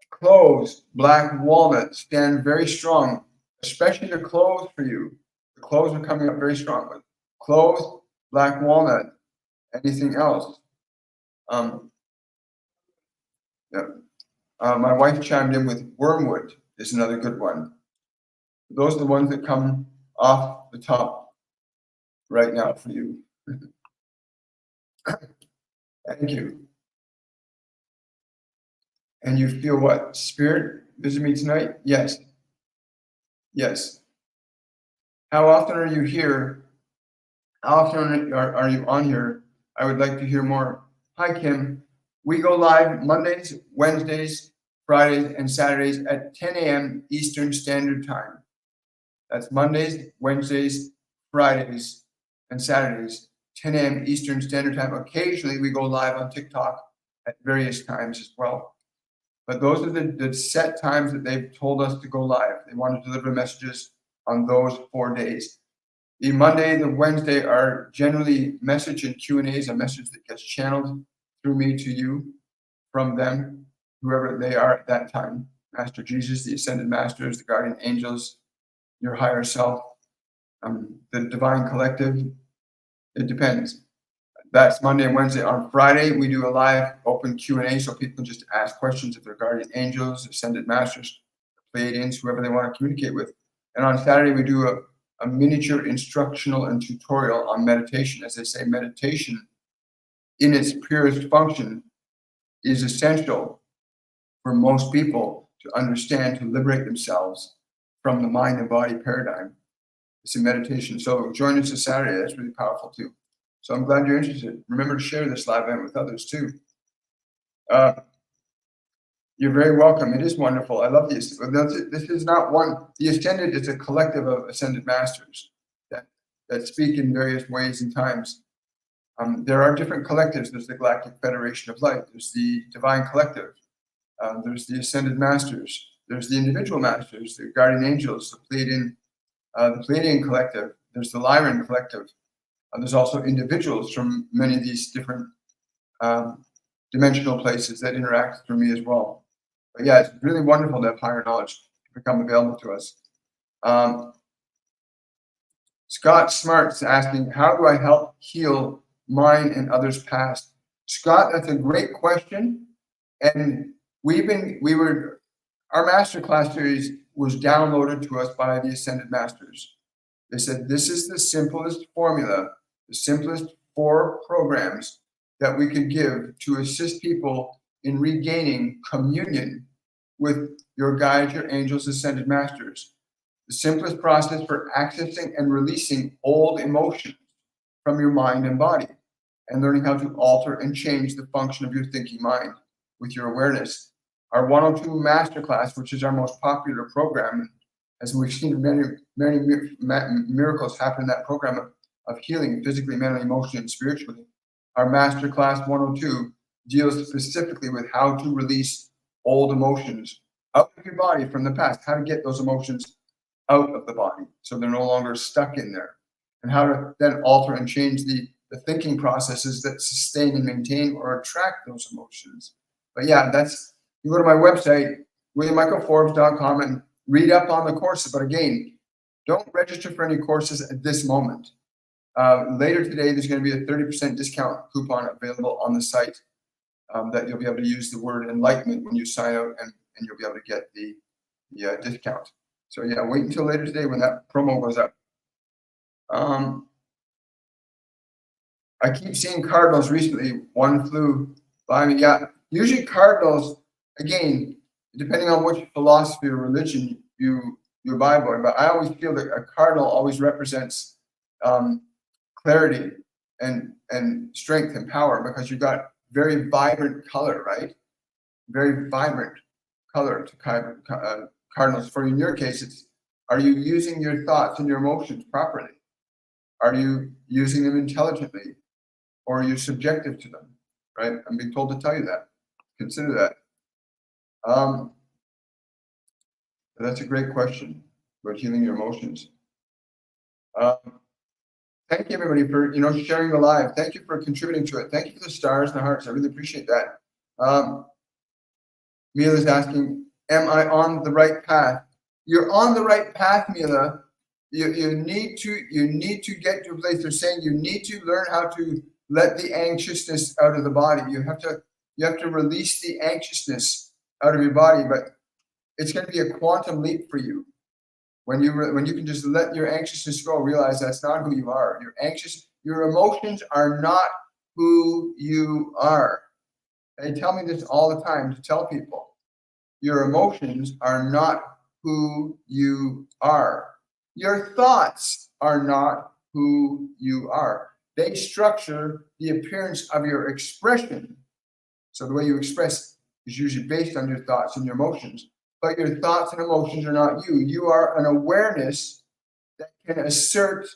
A: Cloves, black walnut stand very strong, especially the cloves for you. The cloves are coming up very strong with cloves, black walnut, anything else. My wife chimed in with wormwood is another good one. Those are the ones that come off the top right now for you. Thank you. And you feel what? Spirit visit me tonight? Yes. Yes. How often are you here? How often are you on here? I would like to hear more. Hi, Kim. We go live Mondays, Wednesdays, Fridays, and Saturdays at 10 a.m. Eastern Standard Time. That's Mondays, Wednesdays, Fridays, and Saturdays, 10 a.m. Eastern Standard Time. Occasionally, we go live on TikTok at various times as well. But those are the set times that they've told us to go live. They want to deliver messages on those 4 days. The Monday and the Wednesday are generally message and Q&As, a message that gets channeled through me to you, from them, whoever they are at that time. Master Jesus, the Ascended Masters, the Guardian Angels, your higher self, the Divine Collective. It depends. That's Monday and Wednesday. On Friday, we do a live open Q&A, so people just ask questions of their Guardian Angels, Ascended Masters, Pleiadians, whoever they want to communicate with. And on Saturday, we do a miniature instructional and tutorial on meditation. As they say, meditation in its purest function is essential for most people to understand, to liberate themselves from the mind and body paradigm. It's a meditation. So join us this Saturday. That's really powerful too. So I'm glad you're interested. Remember to share this live event with others too. You're very welcome. It is wonderful. I love this. This is not one. The Ascended is a collective of Ascended Masters that speak in various ways and times. There are different collectives. There's the Galactic Federation of Light. There's the Divine Collective. There's the Ascended Masters. There's the individual masters, the Guardian Angels, the Pleiadian Collective. There's the Lyran Collective. There's also individuals from many of these different dimensional places that interact through me as well. But yeah, it's really wonderful to have higher knowledge become available to us. Scott Smart's asking, how do I help heal mine and others' past? Scott, that's a great question. And our masterclass series was downloaded to us by the Ascended Masters. They said, this is the simplest formula, the simplest 4 programs that we could give to assist people in regaining communion with your guides, your angels, Ascended Masters. The simplest process for accessing and releasing old emotions from your mind and body, and learning how to alter and change the function of your thinking mind with your awareness. Our 102 Masterclass, which is our most popular program, as we've seen many miracles happen in that program of healing physically, mentally, emotionally, and spiritually. Our Masterclass 102 deals specifically with how to release old emotions out of your body from the past, how to get those emotions out of the body so they're no longer stuck in there, and how to then alter and change the thinking processes that sustain and maintain or attract those emotions. But yeah, that's, you go to my website, williammichaelforbes.com, and read up on the courses. But again, don't register for any courses at this moment. Later today, there's going to be a 30% discount coupon available on the site that you'll be able to use the word enlightenment when you sign out, and you'll be able to get the discount. So yeah, wait until later today when that promo goes up. I keep seeing cardinals recently. One flew by me. Yeah, usually cardinals, again, depending on which philosophy or religion you abide by, but I always feel that a cardinal always represents clarity and strength and power, because you've got very vibrant color, right? Very vibrant color to cardinals. For in your case, it's, are you using your thoughts and your emotions properly? Are you using them intelligently? Or are you subjective to them, right? I'm being told to tell you that. Consider that. That's a great question about healing your emotions. Thank you, everybody, for sharing the live. Thank you for contributing to it. Thank you for the stars and the hearts. I really appreciate that. Mila's asking, am I on the right path? You're on the right path, Mila. You need to get to a place. They're saying you need to learn how to let the anxiousness out of the body. You have to release the anxiousness out of your body, but it's going to be a quantum leap for you. When you can just let your anxiousness go, realize that's not who you are. You're anxious. Your emotions are not who you are. They tell me this all the time to tell people. Your emotions are not who you are. Your thoughts are not who you are. They structure the appearance of your expression. So the way you express is usually based on your thoughts and your emotions. But your thoughts and emotions are not you. You are an awareness that can assert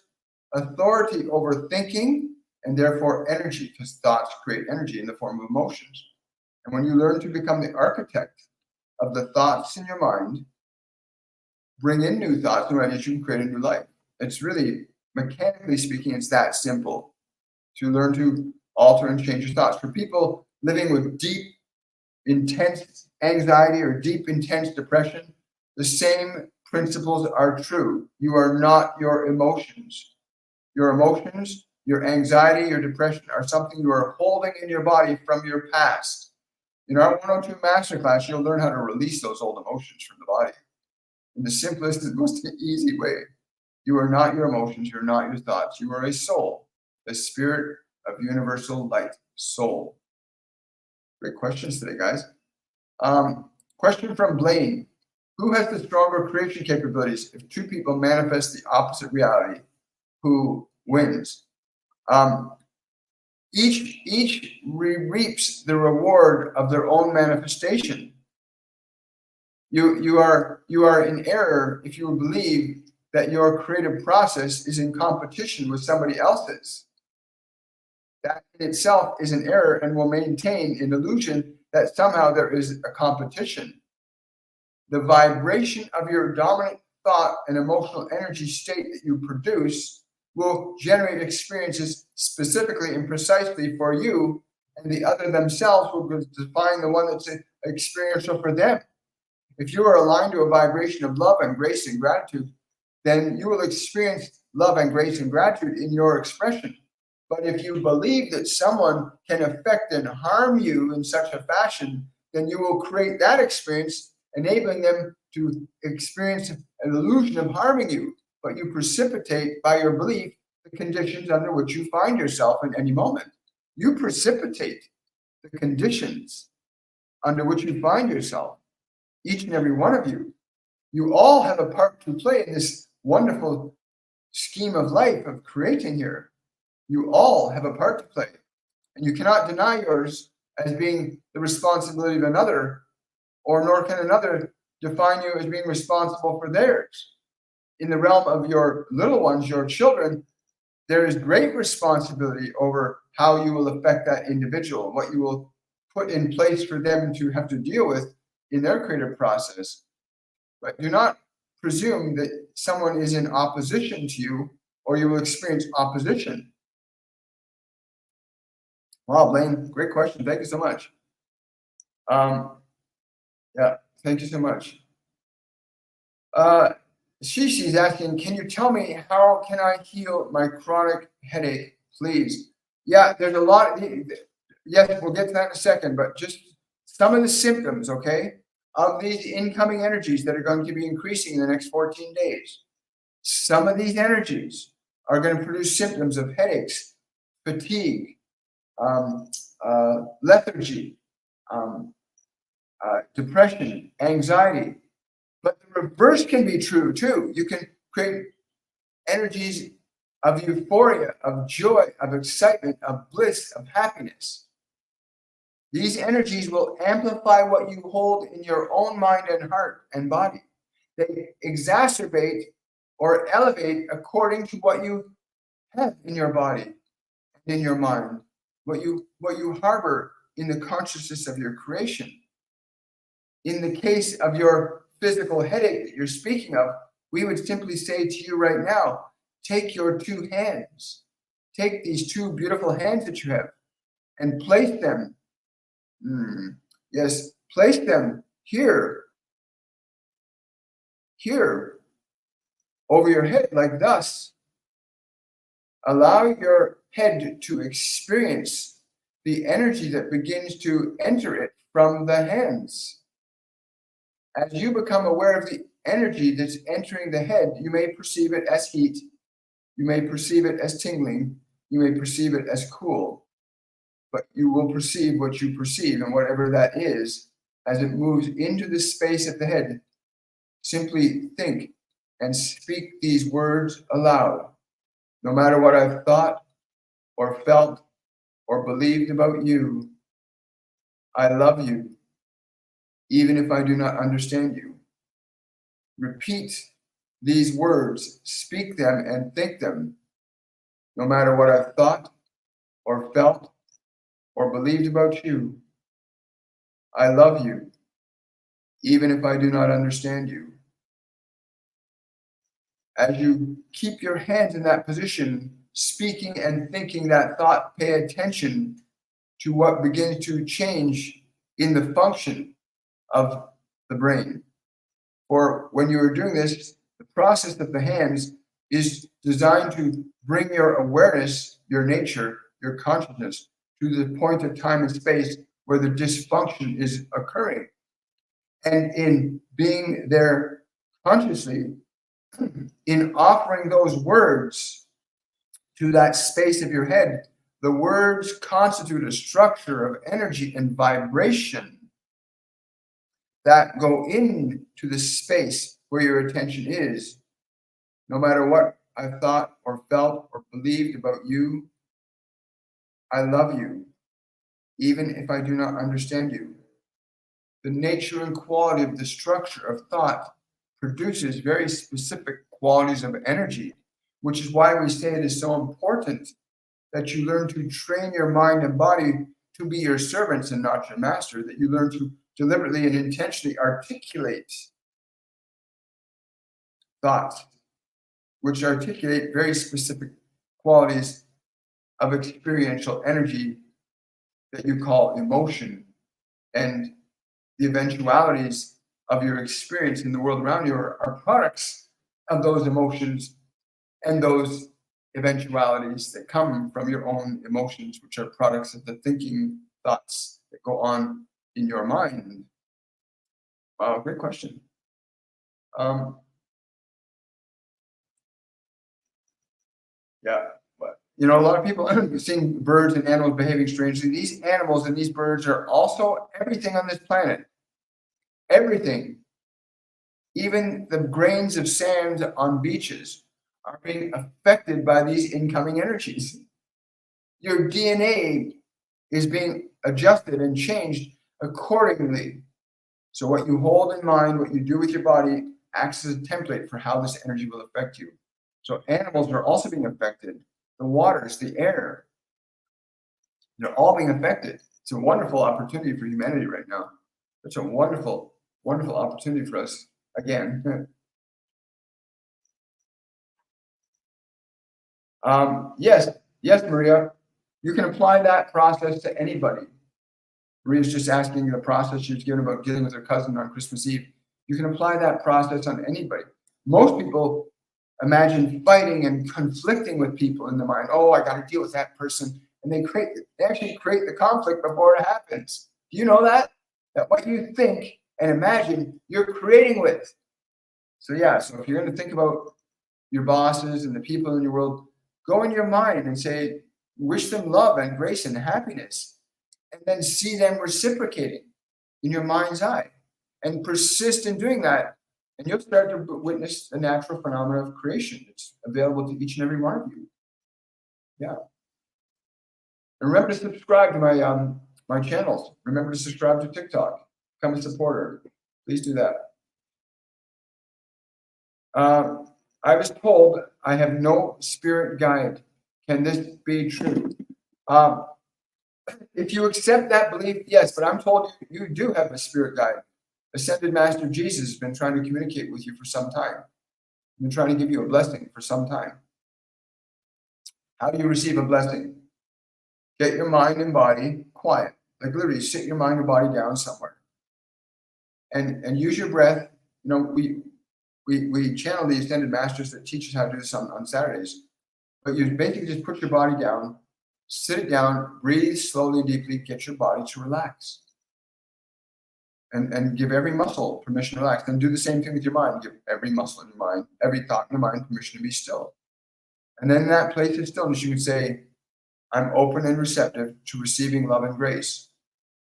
A: authority over thinking and therefore energy, because thoughts create energy in the form of emotions. And when you learn to become the architect of the thoughts in your mind, bring in new thoughts, new ideas, you can create a new life. It's really, mechanically speaking, it's that simple to learn to alter and change your thoughts. For people living with deep, intense anxiety or deep, intense depression, the same principles are true. You are not your emotions. Your emotions, your anxiety, your depression are something you are holding in your body from your past. In our 102 Masterclass, you'll learn how to release those old emotions from the body in the simplest and most easy way. You are not your emotions. You're not your thoughts. You are a soul, a spirit of universal light, soul. Great questions today, guys. Question from Blaine. Who has the stronger creation capabilities? If two people manifest the opposite reality, who wins? Each reaps the reward of their own manifestation. You are in error if you believe that your creative process is in competition with somebody else's. That in itself is an error and will maintain an illusion that somehow there is a competition. The vibration of your dominant thought and emotional energy state that you produce will generate experiences specifically and precisely for you, and the other themselves will define the one that's experiential for them. If you are aligned to a vibration of love and grace and gratitude, then you will experience love and grace and gratitude in your expression. But if you believe that someone can affect and harm you in such a fashion, then you will create that experience, enabling them to experience an illusion of harming you. But you precipitate by your belief the conditions under which you find yourself in any moment. You precipitate the conditions under which you find yourself, each and every one of you. You all have a part to play in this wonderful scheme of life of creating here. You all have a part to play, and you cannot deny yours as being the responsibility of another, or nor can another define you as being responsible for theirs. In the realm of your little ones, your children, there is great responsibility over how you will affect that individual, what you will put in place for them to have to deal with in their creative process. But do not presume that someone is in opposition to you, or you will experience opposition. Wow, Blaine, great question. Thank you so much. Yeah, thank you so much. Shishi's asking, can you tell me how can I heal my chronic headache, please? Yeah, there's a lot. Yes, we'll get to that in a second, but just some of the symptoms, okay, of these incoming energies that are going to be increasing in the next 14 days. Some of these energies are going to produce symptoms of headaches, fatigue, lethargy, depression, anxiety. But the reverse can be true too. You can create energies of euphoria, of joy, of excitement, of bliss, of happiness. These energies will amplify what you hold in your own mind and heart and body. They exacerbate or elevate according to what you have in your body and in your mind, what you harbor in the consciousness of your creation. In the case of your physical headache that you're speaking of, we would simply say to you right now, take your two hands, take these two beautiful hands that you have and place them, yes, place them here over your head like thus. Allow your head to experience the energy that begins to enter it from the hands. As you become aware of the energy that's entering the head, you may perceive it as heat, you may perceive it as tingling, you may perceive it as cool, but you will perceive what you perceive, and whatever that is, as it moves into the space of the head, simply think and speak these words aloud. No matter what I've thought or felt or believed about you, I love you, even if I do not understand you. Repeat these words, speak them and think them. No matter what I've thought or felt or believed about you, I love you, even if I do not understand you. As you keep your hands in that position, speaking and thinking that thought, pay attention to what begins to change in the function of the brain. For when you are doing this, the process of the hands is designed to bring your awareness, your nature, your consciousness to the point of time and space where the dysfunction is occurring. And in being there consciously, in offering those words to that space of your head, the words constitute a structure of energy and vibration that go into the space where your attention is. No matter what I thought or felt or believed about you, I love you, even if I do not understand you. The nature and quality of the structure of thought produces very specific qualities of energy, which is why we say it is so important that you learn to train your mind and body to be your servants and not your master, that you learn to deliberately and intentionally articulate thoughts, which articulate very specific qualities of experiential energy that you call emotion. And the eventualities of your experience in the world around you are products of those emotions and those eventualities that come from your own emotions, which are products of the thinking thoughts that go on in your mind. Wow, great question. Yeah, but a lot of people have seen birds and animals behaving strangely. These animals and these birds are also everything on this planet. Everything. Even the grains of sand on beaches are being affected by these incoming energies. Your DNA is being adjusted and changed accordingly. So what you hold in mind, what you do with your body, acts as a template for how this energy will affect you. So animals are also being affected. The waters, the air. They're all being affected. It's a wonderful opportunity for humanity right now. It's a wonderful, wonderful opportunity for us again. Yes, yes, Maria, you can apply that process to anybody. Maria's just asking the process she's given about dealing with her cousin on Christmas Eve. You can apply that process on anybody. Most people imagine fighting and conflicting with people in the mind. Oh, I got to deal with that person. And they actually create the conflict before it happens. Do you know that? That what you think and imagine, you're creating with. So yeah, so if you're going to think about your bosses and the people in your world, go in your mind and say, wish them love and grace and happiness. And then see them reciprocating in your mind's eye. And persist in doing that. And you'll start to witness the natural phenomena of creation. It's available to each and every one of you. Yeah. And remember to subscribe to my channels. Remember to subscribe to TikTok. Become a supporter. Please do that. I was told I have no spirit guide. Can this be true? If you accept that belief, yes, but I'm told you do have a spirit guide. Ascended Master Jesus has been trying to communicate with you for some time. He's been trying to give you a blessing for some time. How do you receive a blessing? Get your mind and body quiet. Like literally sit your mind and body down somewhere. And use your breath. You know, we channel the Ascended Masters that teach us how to do this on Saturdays. But you basically just put your body down, sit it down, breathe slowly and deeply, get your body to relax. And give every muscle permission to relax. Then do the same thing with your mind. Give every muscle in your mind, every thought in your mind permission to be still. And then in that place of stillness, you can say, I'm open and receptive to receiving love and grace.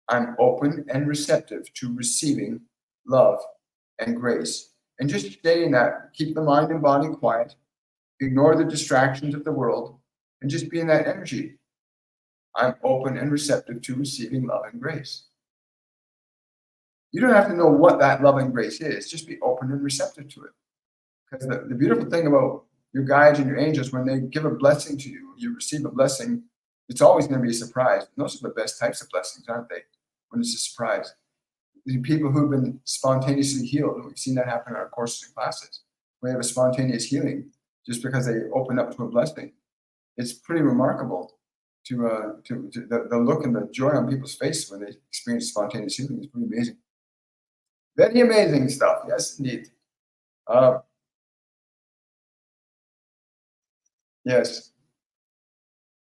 A: I'm open and receptive to receiving love and grace. And just stating that, keep the mind and body quiet, ignore the distractions of the world, and just be in that energy. I'm open and receptive to receiving love and grace. You don't have to know what that love and grace is. Just be open and receptive to it. Because the beautiful thing about your guides and your angels, when they give a blessing to you, you receive a blessing, it's always going to be a surprise. And those are the best types of blessings, aren't they? When it's a surprise. The people who've been spontaneously healed, and we've seen that happen in our courses and classes. We have a spontaneous healing just because they open up to a blessing. It's pretty remarkable to the look and the joy on people's face when they experience spontaneous healing. It's pretty amazing. Very amazing stuff. Yes, indeed. Yes.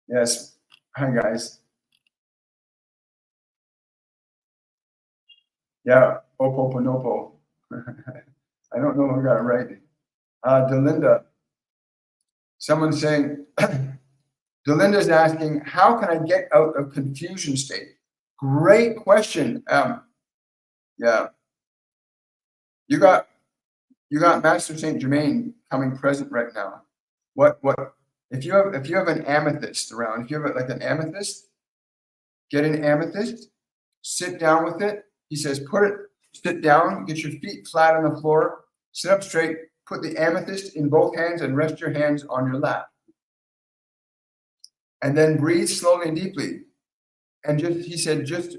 A: Yes. Hi, guys. Yeah. Opoponopo. I don't know who got it right. Delinda. Someone's saying, Delinda's asking, how can I get out of confusion state? Great question. Yeah. You got Master Saint Germain coming present right now. What if you have an amethyst around, if you have like an amethyst, get an amethyst, sit down with it. He says, sit down, get your feet flat on the floor, sit up straight, put the amethyst in both hands and rest your hands on your lap. And then breathe slowly and deeply. And he said, just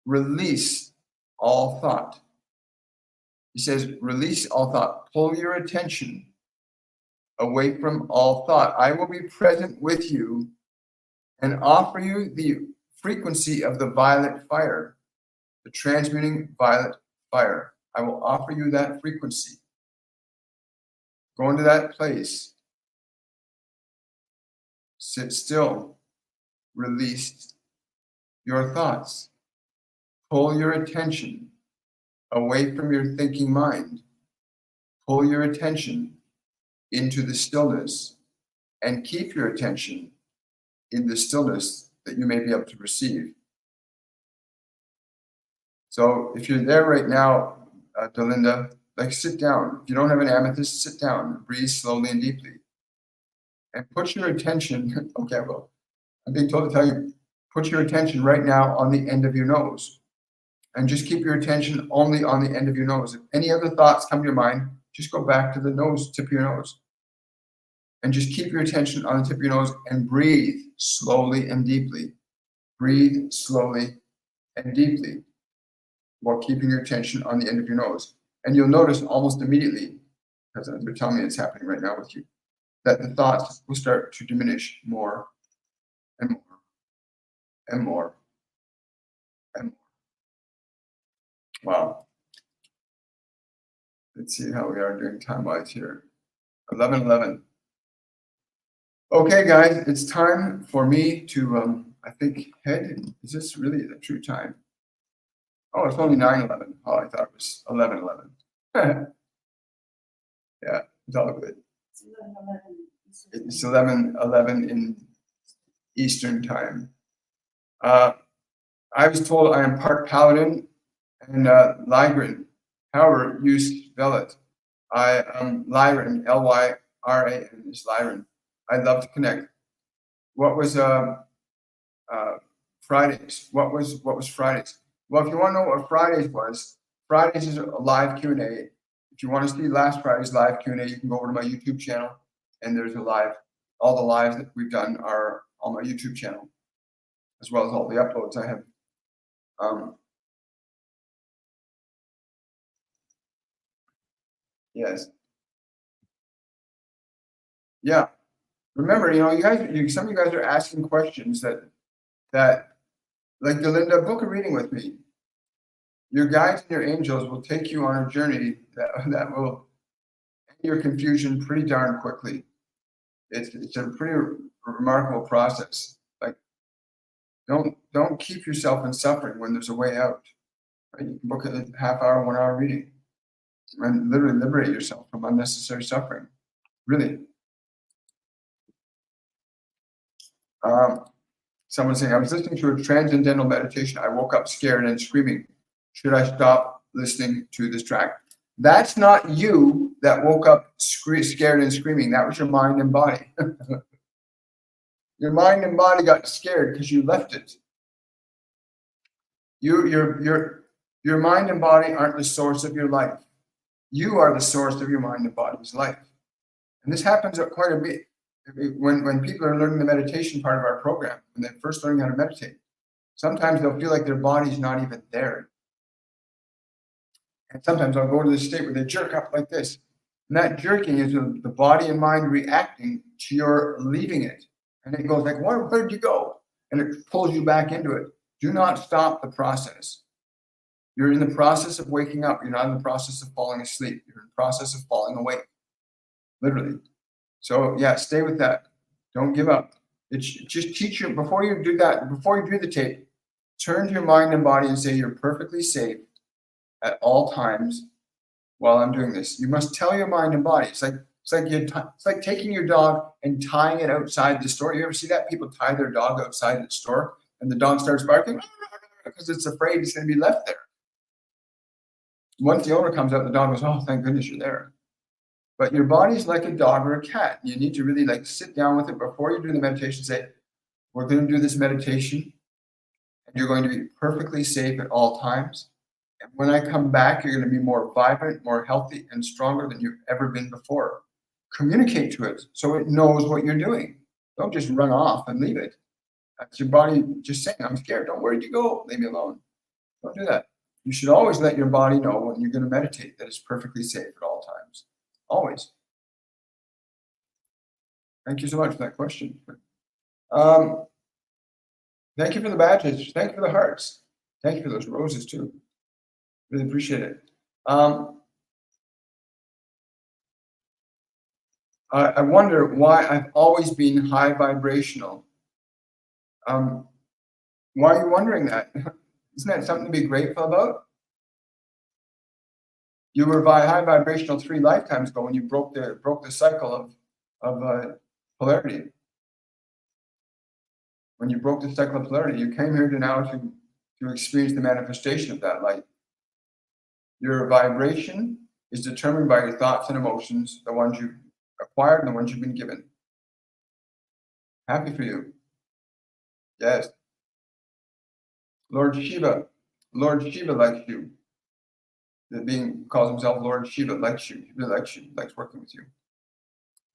A: release all thought. He says, release all thought. Pull your attention away from all thought. I will be present with you and offer you the frequency of the violet fire, the transmuting violet fire. I will offer you that frequency. Go into that place. Sit still. Release your thoughts. Pull your attention away from your thinking mind. Pull your attention into the stillness and keep your attention in the stillness that you may be able to receive. So if you're there right now, Delinda, like sit down. If you don't have an amethyst, sit down. Breathe slowly and deeply. And put your attention, okay, well, I'm being told to tell you, put your attention right now on the end of your nose. And just keep your attention only on the end of your nose. If any other thoughts come to your mind, just go back to the nose, tip of your nose. And just keep your attention on the tip of your nose and breathe slowly and deeply. breathe slowly and deeply while keeping your attention on the end of your nose. And you'll notice almost immediately, because they're telling me it's happening right now with you, that the thoughts will start to diminish more and more and more and more. Wow. Let's see how we are doing time-wise here. 11:11. Okay, guys, it's time for me to, I think, head. Is this really the true time? Oh, it's only 9:11. Oh, I thought it was 11:11. Yeah, it's all good. It's 11:11 in Eastern time. I was told I am part Paladin and Lyran. However, you spell it. I am Lyran, Lyran is Lyran. I'd love to connect. What was Fridays? What was Fridays? Well, if you want to know what Fridays was, Fridays is a live Q&A. If you want to see last Friday's live Q&A, you can go over to my YouTube channel, and there's a live. All the lives that we've done are on my YouTube channel, as well as all the uploads I have. Yes. Yeah. Remember, you guys, some of you guys are asking questions that like Delinda, book a reading with me. Your guides and your angels will take you on a journey that will end your confusion pretty darn quickly. It's a pretty remarkable process. Like, don't keep yourself in suffering when there's a way out. Right? You can book a half-hour, 1-hour reading, and literally liberate yourself from unnecessary suffering. Really. Someone's saying, I was listening to a transcendental meditation. I woke up scared and screaming. Should I stop listening to this track? That's not you that woke up scared and screaming. That was your mind and body. Your mind and body got scared because you left it. Your mind and body aren't the source of your life. You are the source of your mind and body's life. And this happens quite a bit when people are learning the meditation part of our program, when they're first learning how to meditate. Sometimes they'll feel like their body's not even there. And sometimes I'll go to this state where they jerk up like this. And that jerking is the body and mind reacting to your leaving it. And it goes like, where did you go? And it pulls you back into it. Do not stop the process. You're in the process of waking up. You're not in the process of falling asleep. You're in the process of falling awake. Literally. So yeah, stay with that. Don't give up. It's just teach you, before you do that, before you do the tape, turn to your mind and body and say you're perfectly safe at all times while I'm doing this. You must tell your mind and body. It's like taking your dog and tying it outside the store. You ever see that? People tie their dog outside the store and the dog starts barking because it's afraid it's going to be left there. Once the owner comes out, the dog goes, oh, thank goodness you're there. But your body's like a dog or a cat. You need to really sit down with it before you do the meditation. Say, we're going to do this meditation, and you're going to be perfectly safe at all times. And when I come back, you're going to be more vibrant, more healthy, and stronger than you've ever been before. Communicate to it so it knows what you're doing. Don't just run off and leave it. That's your body just saying, I'm scared. Don't worry, you go. Leave me alone. Don't do that. You should always let your body know when you're going to meditate that it's perfectly safe at all times. Always. Thank you so much for that question. Thank you for the badges. Thank you for the hearts. Thank you for those roses too. Really appreciate it. I wonder why I've always been high vibrational. Why are you wondering that? Isn't that something to be grateful about? You were high vibrational 3 lifetimes ago when you broke the cycle of polarity. When you broke the cycle of polarity, you came here to experience the manifestation of that light. Your vibration is determined by your thoughts and emotions, the ones you've acquired and the ones you've been given. Happy for you. Yes. Lord Shiva likes you. The being calls himself Lord Shiva likes you. He really likes you. He likes working with you.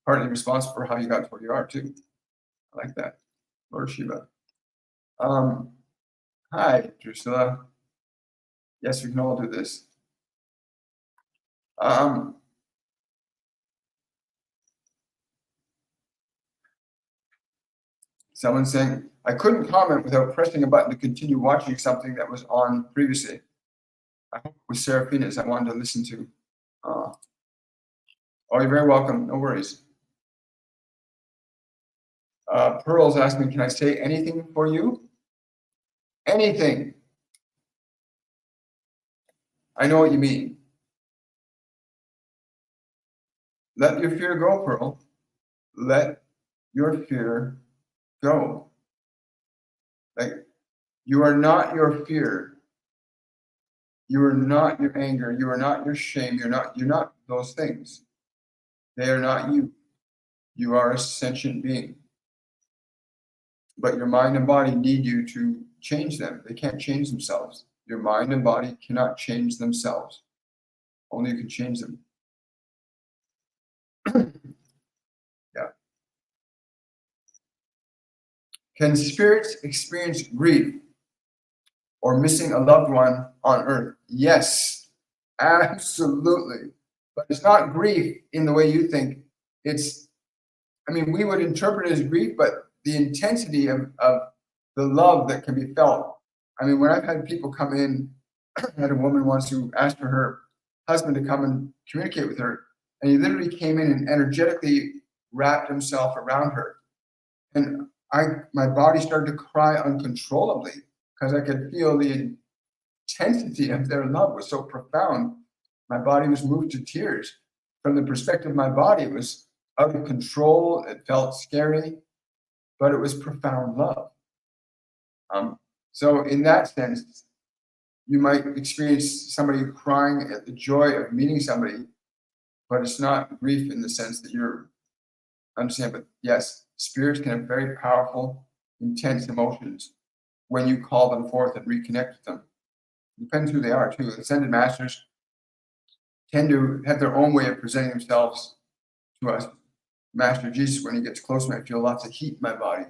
A: Partly responsible for how you got to where you are too. I like that. Lord Shiva. Hi, Drusilla. Yes, we can all do this. Um, Someone's saying, I couldn't comment without pressing a button to continue watching something that was on previously. I hope it was Seraphina's I wanted to listen to. Oh, you're very welcome. No worries. Pearl's asking, can I say anything for you? Anything. I know what you mean. Let your fear go, Pearl. Let your fear go. Like, you are not your fear. You are not your anger. You are not your shame. You're not those things. They are not you. You are a sentient being. But your mind and body need you to change them. They can't change themselves. Your mind and body cannot change themselves. Only you can change them. Yeah. Can spirits experience grief or missing a loved one on earth? Yes, absolutely. But it's not grief in the way you think. We would interpret it as grief, but the intensity of the love that can be felt. When I've had people come in, I had a woman once who asked for her husband to come and communicate with her, and he literally came in and energetically wrapped himself around her. And my body started to cry uncontrollably because I could feel the intensity of their love was so profound. My body was moved to tears. From the perspective of my body, it was out of control. It felt scary, but it was profound love. So in that sense, you might experience somebody crying at the joy of meeting somebody, but it's not grief in the sense that you're understand. But yes, spirits can have very powerful, intense emotions when you call them forth and reconnect with them. It depends who they are too. Ascended masters tend to have their own way of presenting themselves to us. Master Jesus, when he gets close to me, I feel lots of heat in my body.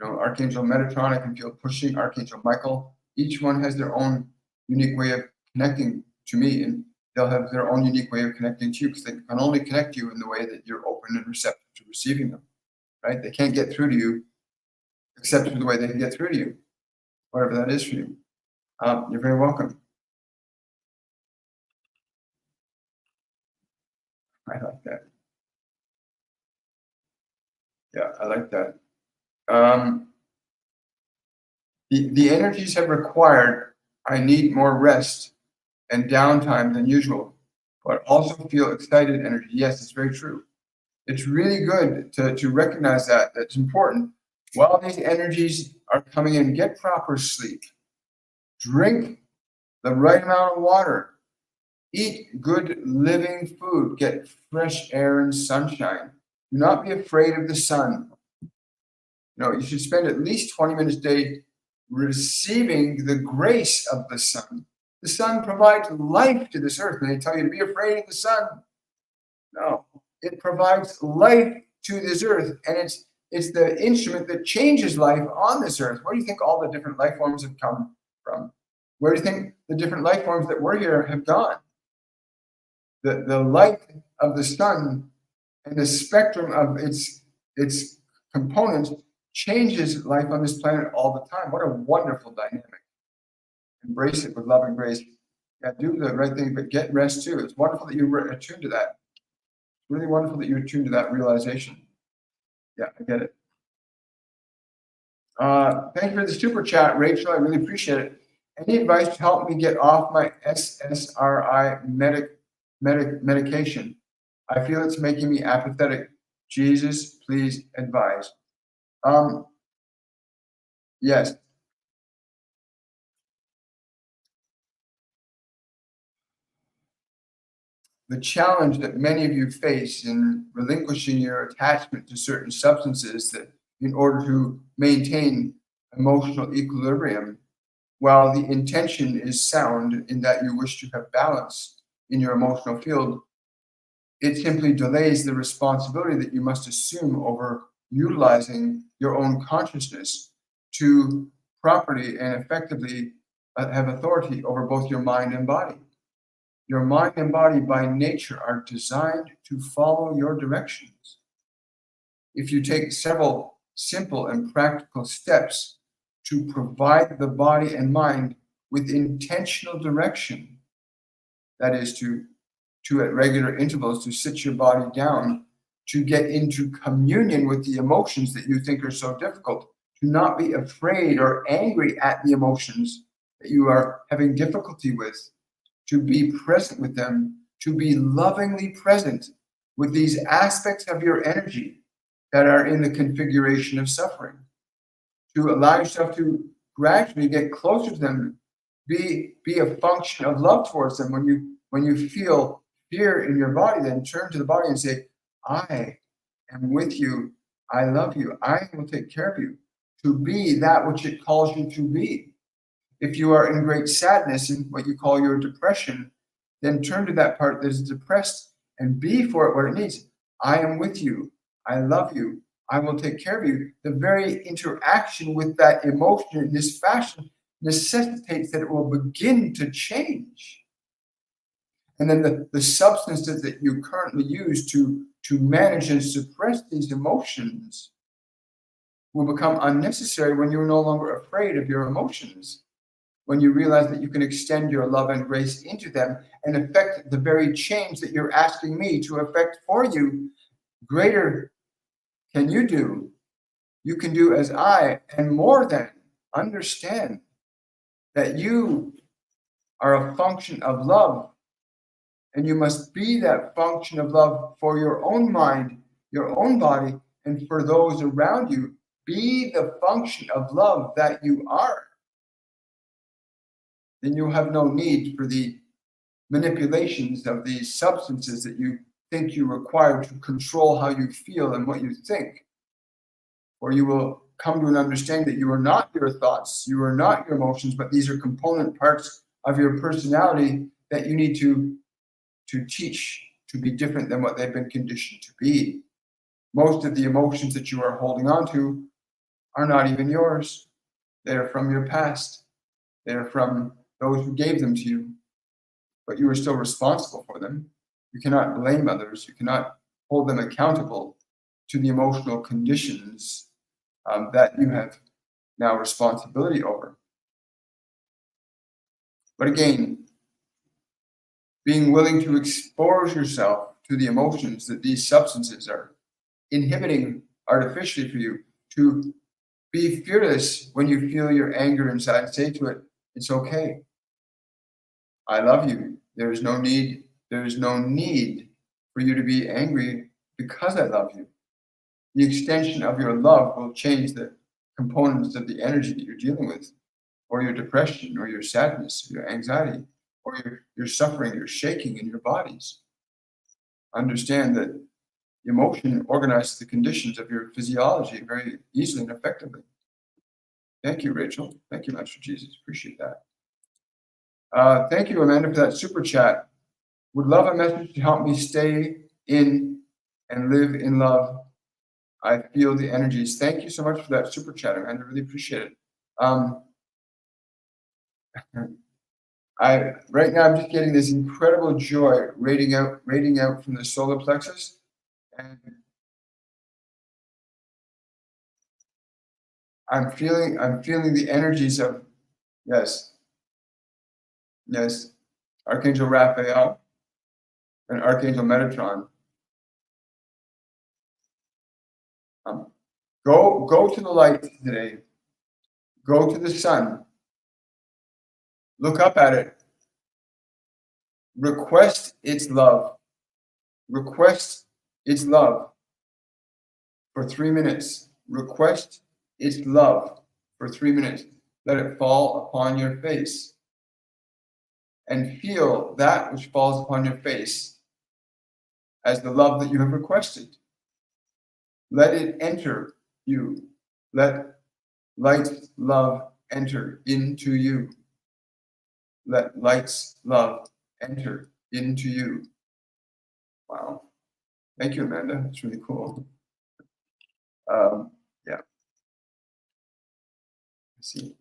A: Archangel Metatron, I can feel pushing. Archangel Michael, each one has their own unique way of connecting to me, and they'll have their own unique way of connecting to you because they can only connect you in the way that you're open and receptive to receiving them, right? They can't get through to you except through the way they can get through to you, whatever that is for you. You're very welcome. I like that. Yeah, I like that. The energies have required, I need more rest and downtime than usual, but also feel excited energy. Yes, it's very true. It's really good to recognize that. That's important. While these energies are coming in, get proper sleep. Drink the right amount of water. Eat good living food. Get fresh air and sunshine. Do not be afraid of the sun. You should spend at least 20 minutes a day receiving the grace of the sun. The sun provides life to this earth. And they tell you to be afraid of the sun. No, it provides life to this earth. And it's the instrument that changes life on this earth. Where do you think all the different life forms have come from? Where do you think the different life forms that were here have gone? The light of the sun and the spectrum of its components changes life on this planet all the time. What a wonderful dynamic. Embrace it with love and grace. Yeah, do the right thing, but get rest too. It's wonderful that you're attuned to that. It's really wonderful that you're attuned to that realization. Yeah, I get it. Thank you for the super chat, Rachel. I really appreciate it. Any advice to help me get off my SSRI medication? I feel it's making me apathetic. Jesus, please advise. Yes. The challenge that many of you face in relinquishing your attachment to certain substances that in order to maintain emotional equilibrium, while the intention is sound in that you wish to have balance in your emotional field, it simply delays the responsibility that you must assume over utilizing your own consciousness to properly and effectively have authority over both your mind and body. Your mind and body by nature are designed to follow your directions. If you take several simple and practical steps to provide the body and mind with intentional direction, that is to at regular intervals to sit your body down, to get into communion with the emotions that you think are so difficult, to not be afraid or angry at the emotions that you are having difficulty with, to be present with them, to be lovingly present with these aspects of your energy that are in the configuration of suffering, to allow yourself to gradually get closer to them, be a function of love towards them. When you feel fear in your body, then turn to the body and say, I am with you, I love you, I will take care of you, to be that which it calls you to be. If you are in great sadness in what you call your depression, then turn to that part that is depressed and be for it what it needs. I am with you, I love you, I will take care of you. The very interaction with that emotion in this fashion necessitates that it will begin to change. And then the substances that you currently use to manage and suppress these emotions will become unnecessary when you're no longer afraid of your emotions, when you realize that you can extend your love and grace into them and affect the very change that you're asking me to affect for you. Greater can you do. You can do as I, and more than. Understand that you are a function of love, and you must be that function of love for your own mind, your own body, and for those around you. Be the function of love that you are. Then you'll have no need for the manipulations of these substances that you think you require to control how you feel and what you think. Or you will come to an understanding that you are not your thoughts, you are not your emotions, but these are component parts of your personality that you need to teach to be different than what they've been conditioned to be. Most of the emotions that you are holding on to are not even yours. They are from your past. They are from those who gave them to you, but you are still responsible for them. You cannot blame others. You cannot hold them accountable to the emotional conditions that you have now responsibility over. But again, being willing to expose yourself to the emotions that these substances are inhibiting artificially for you, to be fearless when you feel your anger inside. Say to it, it's okay. I love you. There is no need for you to be angry because I love you. The extension of your love will change the components of the energy that you're dealing with, or your depression, or your sadness, or your anxiety, or your suffering, your shaking in your bodies. Understand that emotion organizes the conditions of your physiology very easily and effectively. Thank you, Rachel. Thank you, Master Jesus. Appreciate that. Thank you, Amanda, for that super chat. Would love a message to help me stay in and live in love. I feel the energies. Thank you so much for that super chat, Amanda. I really appreciate it. Right now I'm just getting this incredible joy radiating out from the solar plexus, and I'm feeling the energies of yes, Archangel Raphael and Archangel Metatron. Go to the light today. Go to the sun. Look up at it. Request its love. Request its love for 3 minutes. Request its love for 3 minutes. Let it fall upon your face. And feel that which falls upon your face as the love that you have requested. Let it enter you. Let light's love enter into you. Let light's love enter into you. Wow. Thank you, Amanda. That's really cool. Yeah. Let's see.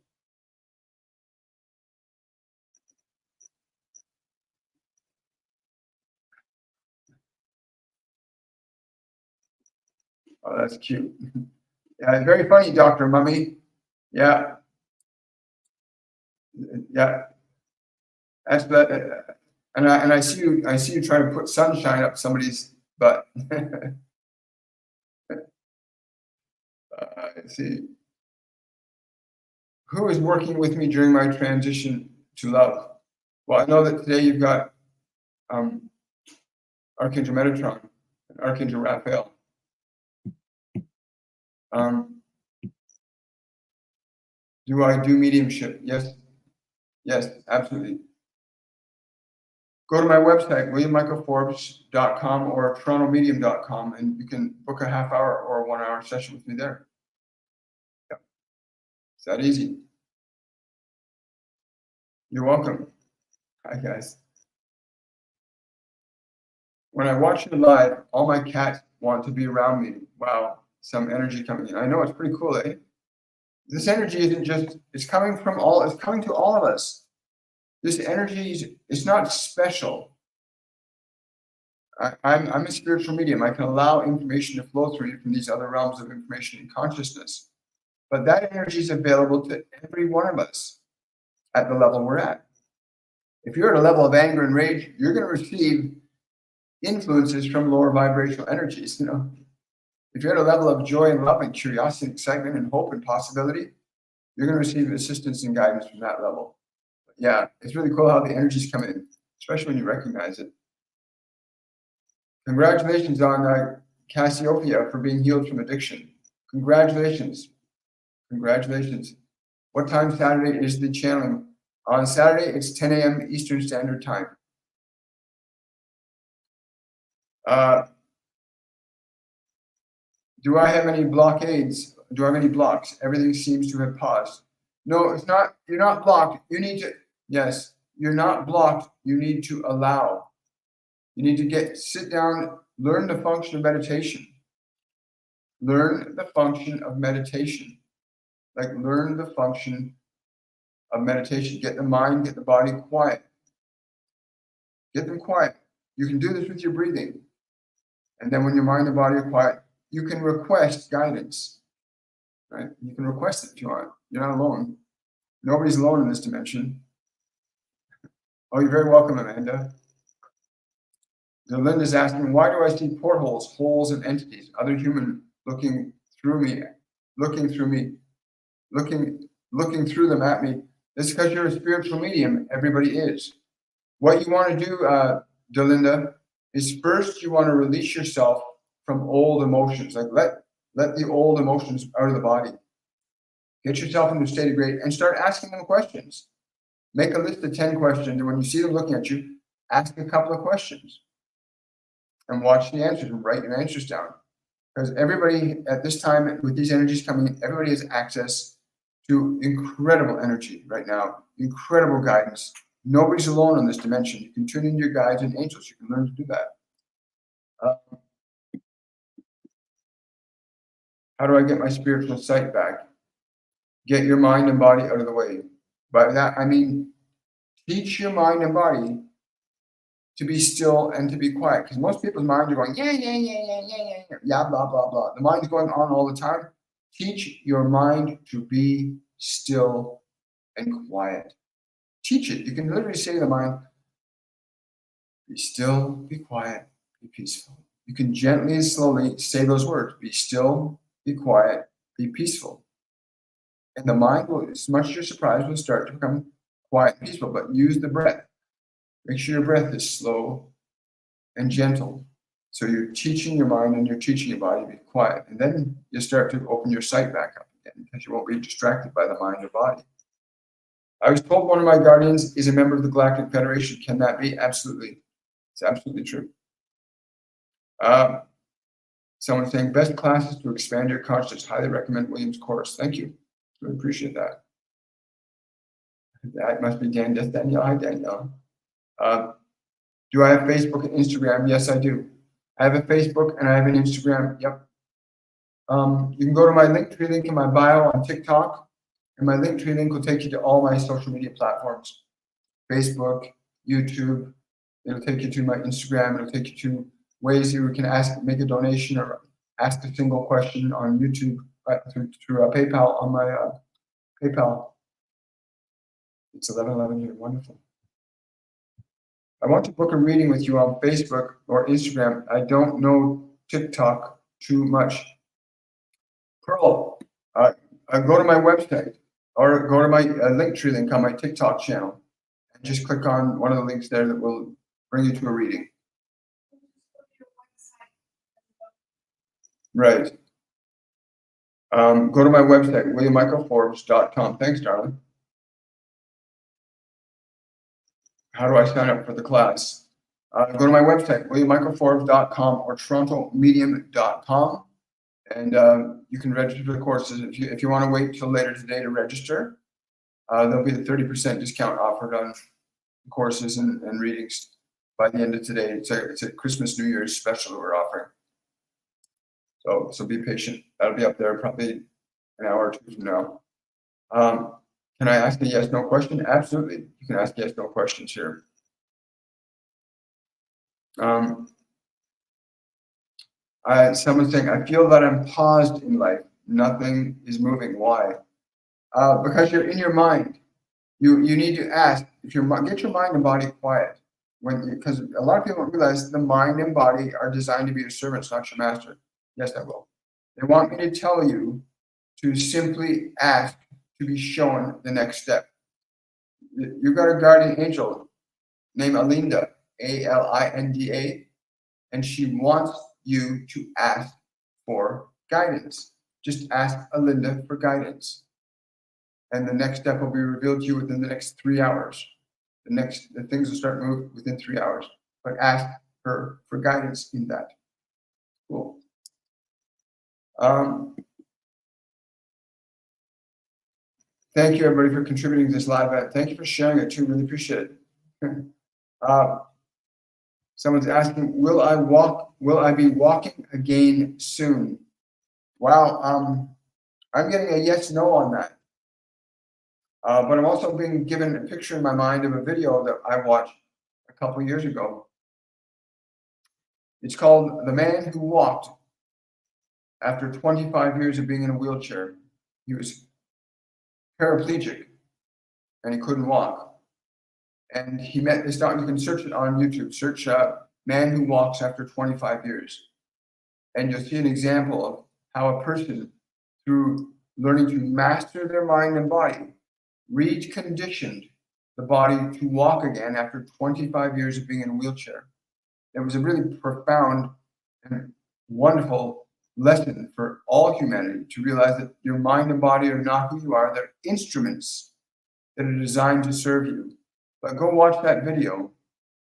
A: Oh, that's cute. Yeah, very funny, Dr. Mummy. Yeah. Yeah. That's and I see you trying to put sunshine up somebody's butt. Let's see. Who is working with me during my transition to love? Well, I know that today you've got Archangel Metatron and Archangel Raphael. Do I do mediumship? Yes. Yes, absolutely. Go to my website, williammichaelforbes.com or torontomedium.com, and you can book a half-hour or a 1-hour session with me there. Yeah. It's that easy. You're welcome. Hi, guys. When I watch you live, all my cats want to be around me. Wow, some energy coming in. I know, it's pretty cool, eh? This energy isn't just, it's coming to all of us. This energy is not special. I'm a spiritual medium. I can allow information to flow through you from these other realms of information and consciousness. But that energy is available to every one of us at the level we're at. If you're at a level of anger and rage, you're going to receive influences from lower vibrational energies. You know, if you're at a level of joy and love and curiosity and excitement and hope and possibility, you're going to receive assistance and guidance from that level. But yeah, it's really cool how the energies come in, especially when you recognize it. Congratulations on Cassiopeia for being healed from addiction. Congratulations. Congratulations. What time Saturday is the channeling? On Saturday, it's 10 a.m. Eastern Standard Time. Do I have any blockades? Do I have any blocks? Everything seems to have paused. No, it's not. You're not blocked. You need to, yes, you're not blocked. You need to allow. You need to sit down, learn the function of meditation. Learn the function of meditation. Like, learn the function of meditation. Get the mind, get the body quiet. Get them quiet. You can do this with your breathing. And then when your mind and body are quiet, you can request guidance, right? You can request it if you want. You're not alone. Nobody's alone in this dimension. Oh, you're very welcome, Amanda. Linda's asking, why do I see portholes, holes, and entities, other human looking through them at me? It's because you're a spiritual medium. Everybody is. What you want to do, Delinda, is first you want to release yourself from old emotions. Like let the old emotions out of the body. Get yourself into a state of grace and start asking them questions. Make a list of 10 questions, and when you see them looking at you, ask a couple of questions. And watch the answers and write your answers down. Because everybody at this time, with these energies coming in, everybody has access to incredible energy right now, incredible guidance. Nobody's alone in this dimension. You can tune in your guides and angels. You can learn to do that. How do I get my spiritual sight back? Get your mind and body out of the way. By that, I mean, teach your mind and body to be still and to be quiet. Because most people's minds are going, yeah, blah, blah, blah. The mind's going on all the time. Teach your mind to be still and quiet. Teach it. You can literally say to the mind, be still, be quiet, be peaceful. You can gently and slowly say those words. Be still, be quiet, be peaceful. And the mind will, much to your surprise, will start to become quiet and peaceful. But use the breath. Make sure your breath is slow and gentle. So you're teaching your mind and you're teaching your body to be quiet. And then you start to open your sight back up again because you won't be distracted by the mind or body. I was told one of my guardians is a member of the Galactic Federation. Can that be? Absolutely. It's absolutely true. Someone saying, best classes to expand your consciousness. Highly recommend William's course. Thank you. Really appreciate that. That must be Danielle. Hi, Danielle. Do I have Facebook and Instagram? Yes, I do. I have a Facebook and I have an Instagram. Yep. You can go to my Linktree link in my bio on TikTok, and my Linktree link will take you to all my social media platforms. Facebook, YouTube. It'll take you to my Instagram. It'll take you to ways you can make a donation or ask a single question on YouTube through PayPal on my PayPal. It's 11:11 here. Wonderful. I want to book a reading with you on Facebook or Instagram. I don't know TikTok too much. Pearl, go to my website or go to my Linktree link on my TikTok channel and just click on one of the links there that will bring you to a reading. Right. Go to my website, williammichaelforbes.com. Thanks, darling. How do I sign up for the class? Go to my website, williammichaelforbes.com or torontomedium.com, and you can register for the courses. If you want to wait till later today to register, there'll be a 30% discount offered on courses and readings by the end of today. It's a Christmas New Year's special that we're offering. So be patient. That'll be up there probably an hour or two from now. Can I ask a yes/no question? Absolutely. You can ask yes/no questions here. Someone's saying, I feel that I'm paused in life. Nothing is moving. Why? Because you're in your mind. You need to ask, get your mind and body quiet. Because a lot of people don't realize the mind and body are designed to be your servants, not your master. Yes, I will. They want me to tell you to simply ask to be shown the next step. You've got a guardian angel named Alinda, Alinda, and she wants you to ask for guidance. Just ask Alinda for guidance. And the next step will be revealed to you within the next 3 hours. The things will start moving within 3 hours. But ask her for guidance in that. Cool. Thank you, everybody, for contributing to this live event. Thank you for sharing it, too. Really appreciate it. Someone's asking, will I be walking again soon? Wow. I'm getting a yes/no on that. But I'm also being given a picture in my mind of a video that I watched a couple years ago. It's called The Man Who Walked After 25 Years of Being in a Wheelchair. He was paraplegic and he couldn't walk. And he met this doctor. You can search it on YouTube. Search Man Who Walks After 25 Years. And you'll see an example of how a person, through learning to master their mind and body, reconditioned the body to walk again after 25 years of being in a wheelchair. It was a really profound and wonderful lesson for all humanity to realize that your mind and body are not who you are. They're instruments that are designed to serve you. But go watch that video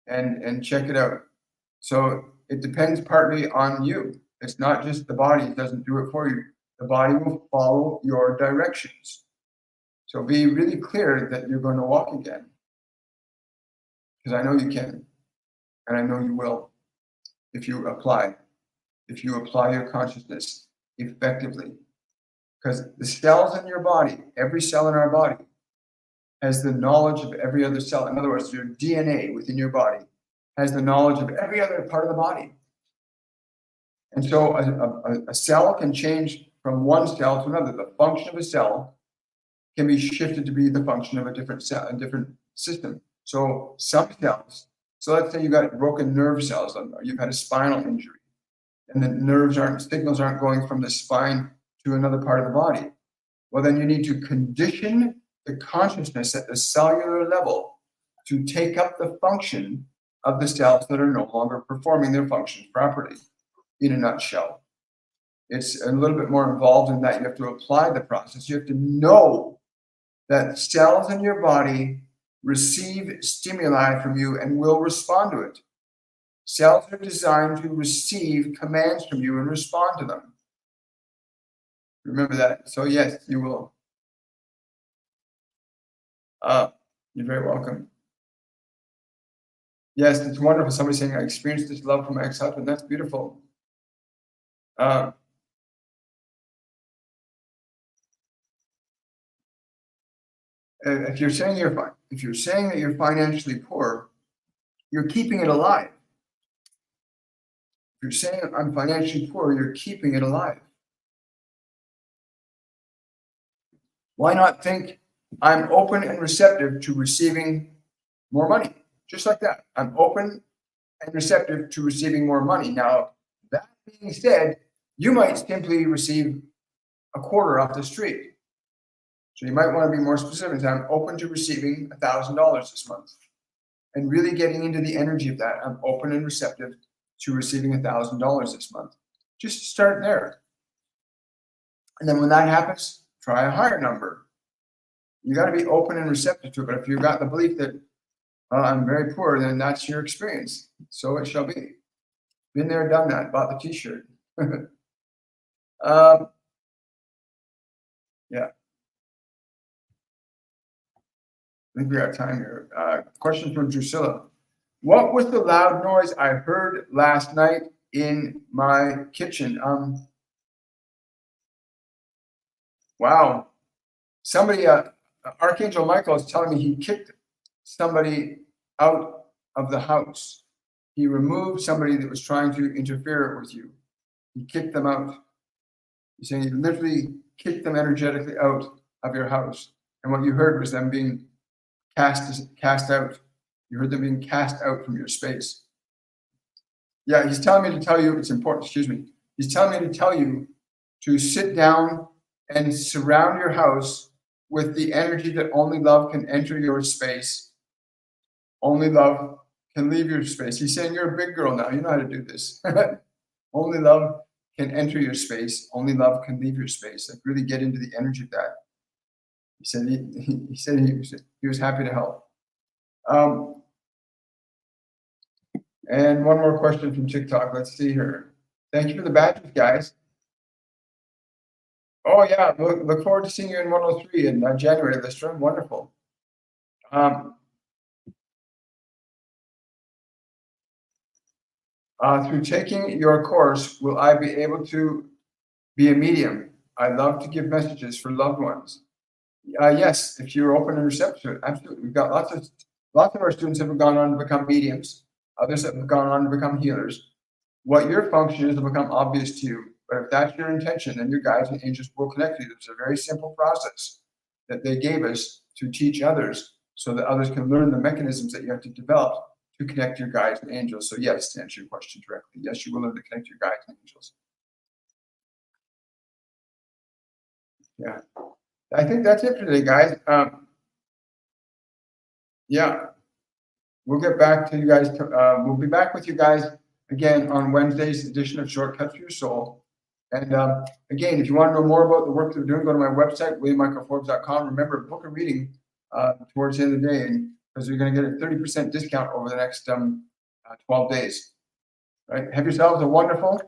A: and check it out. So it depends partly on you. It's not just the body doesn't do it for you. The body will follow your directions. So be really clear that you're going to walk again. Because I know you can. And I know you will. If you apply your consciousness effectively. Because the cells in your body, every cell in our body, has the knowledge of every other cell. In other words, your DNA within your body has the knowledge of every other part of the body. And so a cell can change from one cell to another. The function of a cell can be shifted to be the function of a different cell, a different system. So some cells, so let's say you got broken nerve cells, or you've had a spinal injury, and the signals aren't going from the spine to another part of the body. Well, then you need to condition the consciousness at the cellular level to take up the function of the cells that are no longer performing their functions properly, in a nutshell. It's a little bit more involved in that. You have to apply the process. You have to know that cells in your body receive stimuli from you and will respond to it. Cells are designed to receive commands from you and respond to them. Remember that. So yes, you will. You're very welcome. Yes, it's wonderful. Somebody saying, I experienced this love from my ex-husband. That's beautiful. If you're saying that you're financially poor, you're keeping it alive. you're saying I'm financially poor, you're keeping it alive. Why not think I'm open and receptive to receiving more money? Just like that. I'm open and receptive to receiving more money. Now, that being said, you might simply receive a quarter off the street. So you might want to be more specific. I'm open to receiving $1,000 this month. And really getting into the energy of that. I'm open and receptive to receiving $1,000 this month. Just start there. And then when that happens, try a higher number. You got to be open and receptive to it. But if you've got the belief that I'm very poor, then that's your experience. So it shall be. Been there, done that. Bought the t-shirt. Yeah. I think we got time here. Question from Drusilla. What was the loud noise I heard last night in my kitchen? Wow. Somebody, Archangel Michael is telling me he kicked somebody out of the house. He removed somebody that was trying to interfere with you. He kicked them out. He's saying he literally kicked them energetically out of your house. And what you heard was them being cast out. You heard them being cast out from your space. Yeah, he's telling me to tell you, it's important, excuse me. He's telling me to tell you to sit down and surround your house with the energy that only love can enter your space. Only love can leave your space. He's saying you're a big girl now. You know how to do this. Only love can enter your space. Only love can leave your space. Like really get into the energy of that. He said he was happy to help. And one more question from TikTok. Let's see here. Thank you for the badges, guys. Oh yeah, look forward to seeing you in 103 in January this term. Wonderful. Through taking your course, will I be able to be a medium? I love to give messages for loved ones. Yes, if you're open and receptive to it, absolutely. We've got lots of our students have gone on to become mediums. Others have gone on to become healers. What your function is will become obvious to you. But if that's your intention, then your guides and angels will connect you. It's a very simple process that they gave us to teach others so that others can learn the mechanisms that you have to develop to connect your guides and angels. So yes, to answer your question directly, yes, you will learn to connect your guides and angels. Yeah. I think that's it for today, guys. Yeah, we'll get back to you guys. We'll be back with you guys again on Wednesday's edition of Shortcut to Your Soul. And again, if you want to know more about the work that we're doing, go to my website, williammichaelforbes.com. Remember, book a reading towards the end of the day, and because you're going to get a 30% discount over the next 12 days. Right? Have yourselves a wonderful,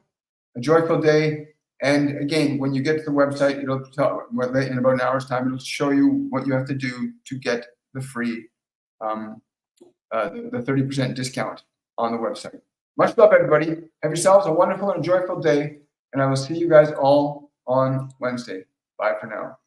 A: a joyful day. And again, when you get to the website, it'll tell in about an hour's time. It'll show you what you have to do to get the free, the 30% discount on the website. Much love, everybody. Have yourselves a wonderful and joyful day, and I will see you guys all on Wednesday. Bye for now.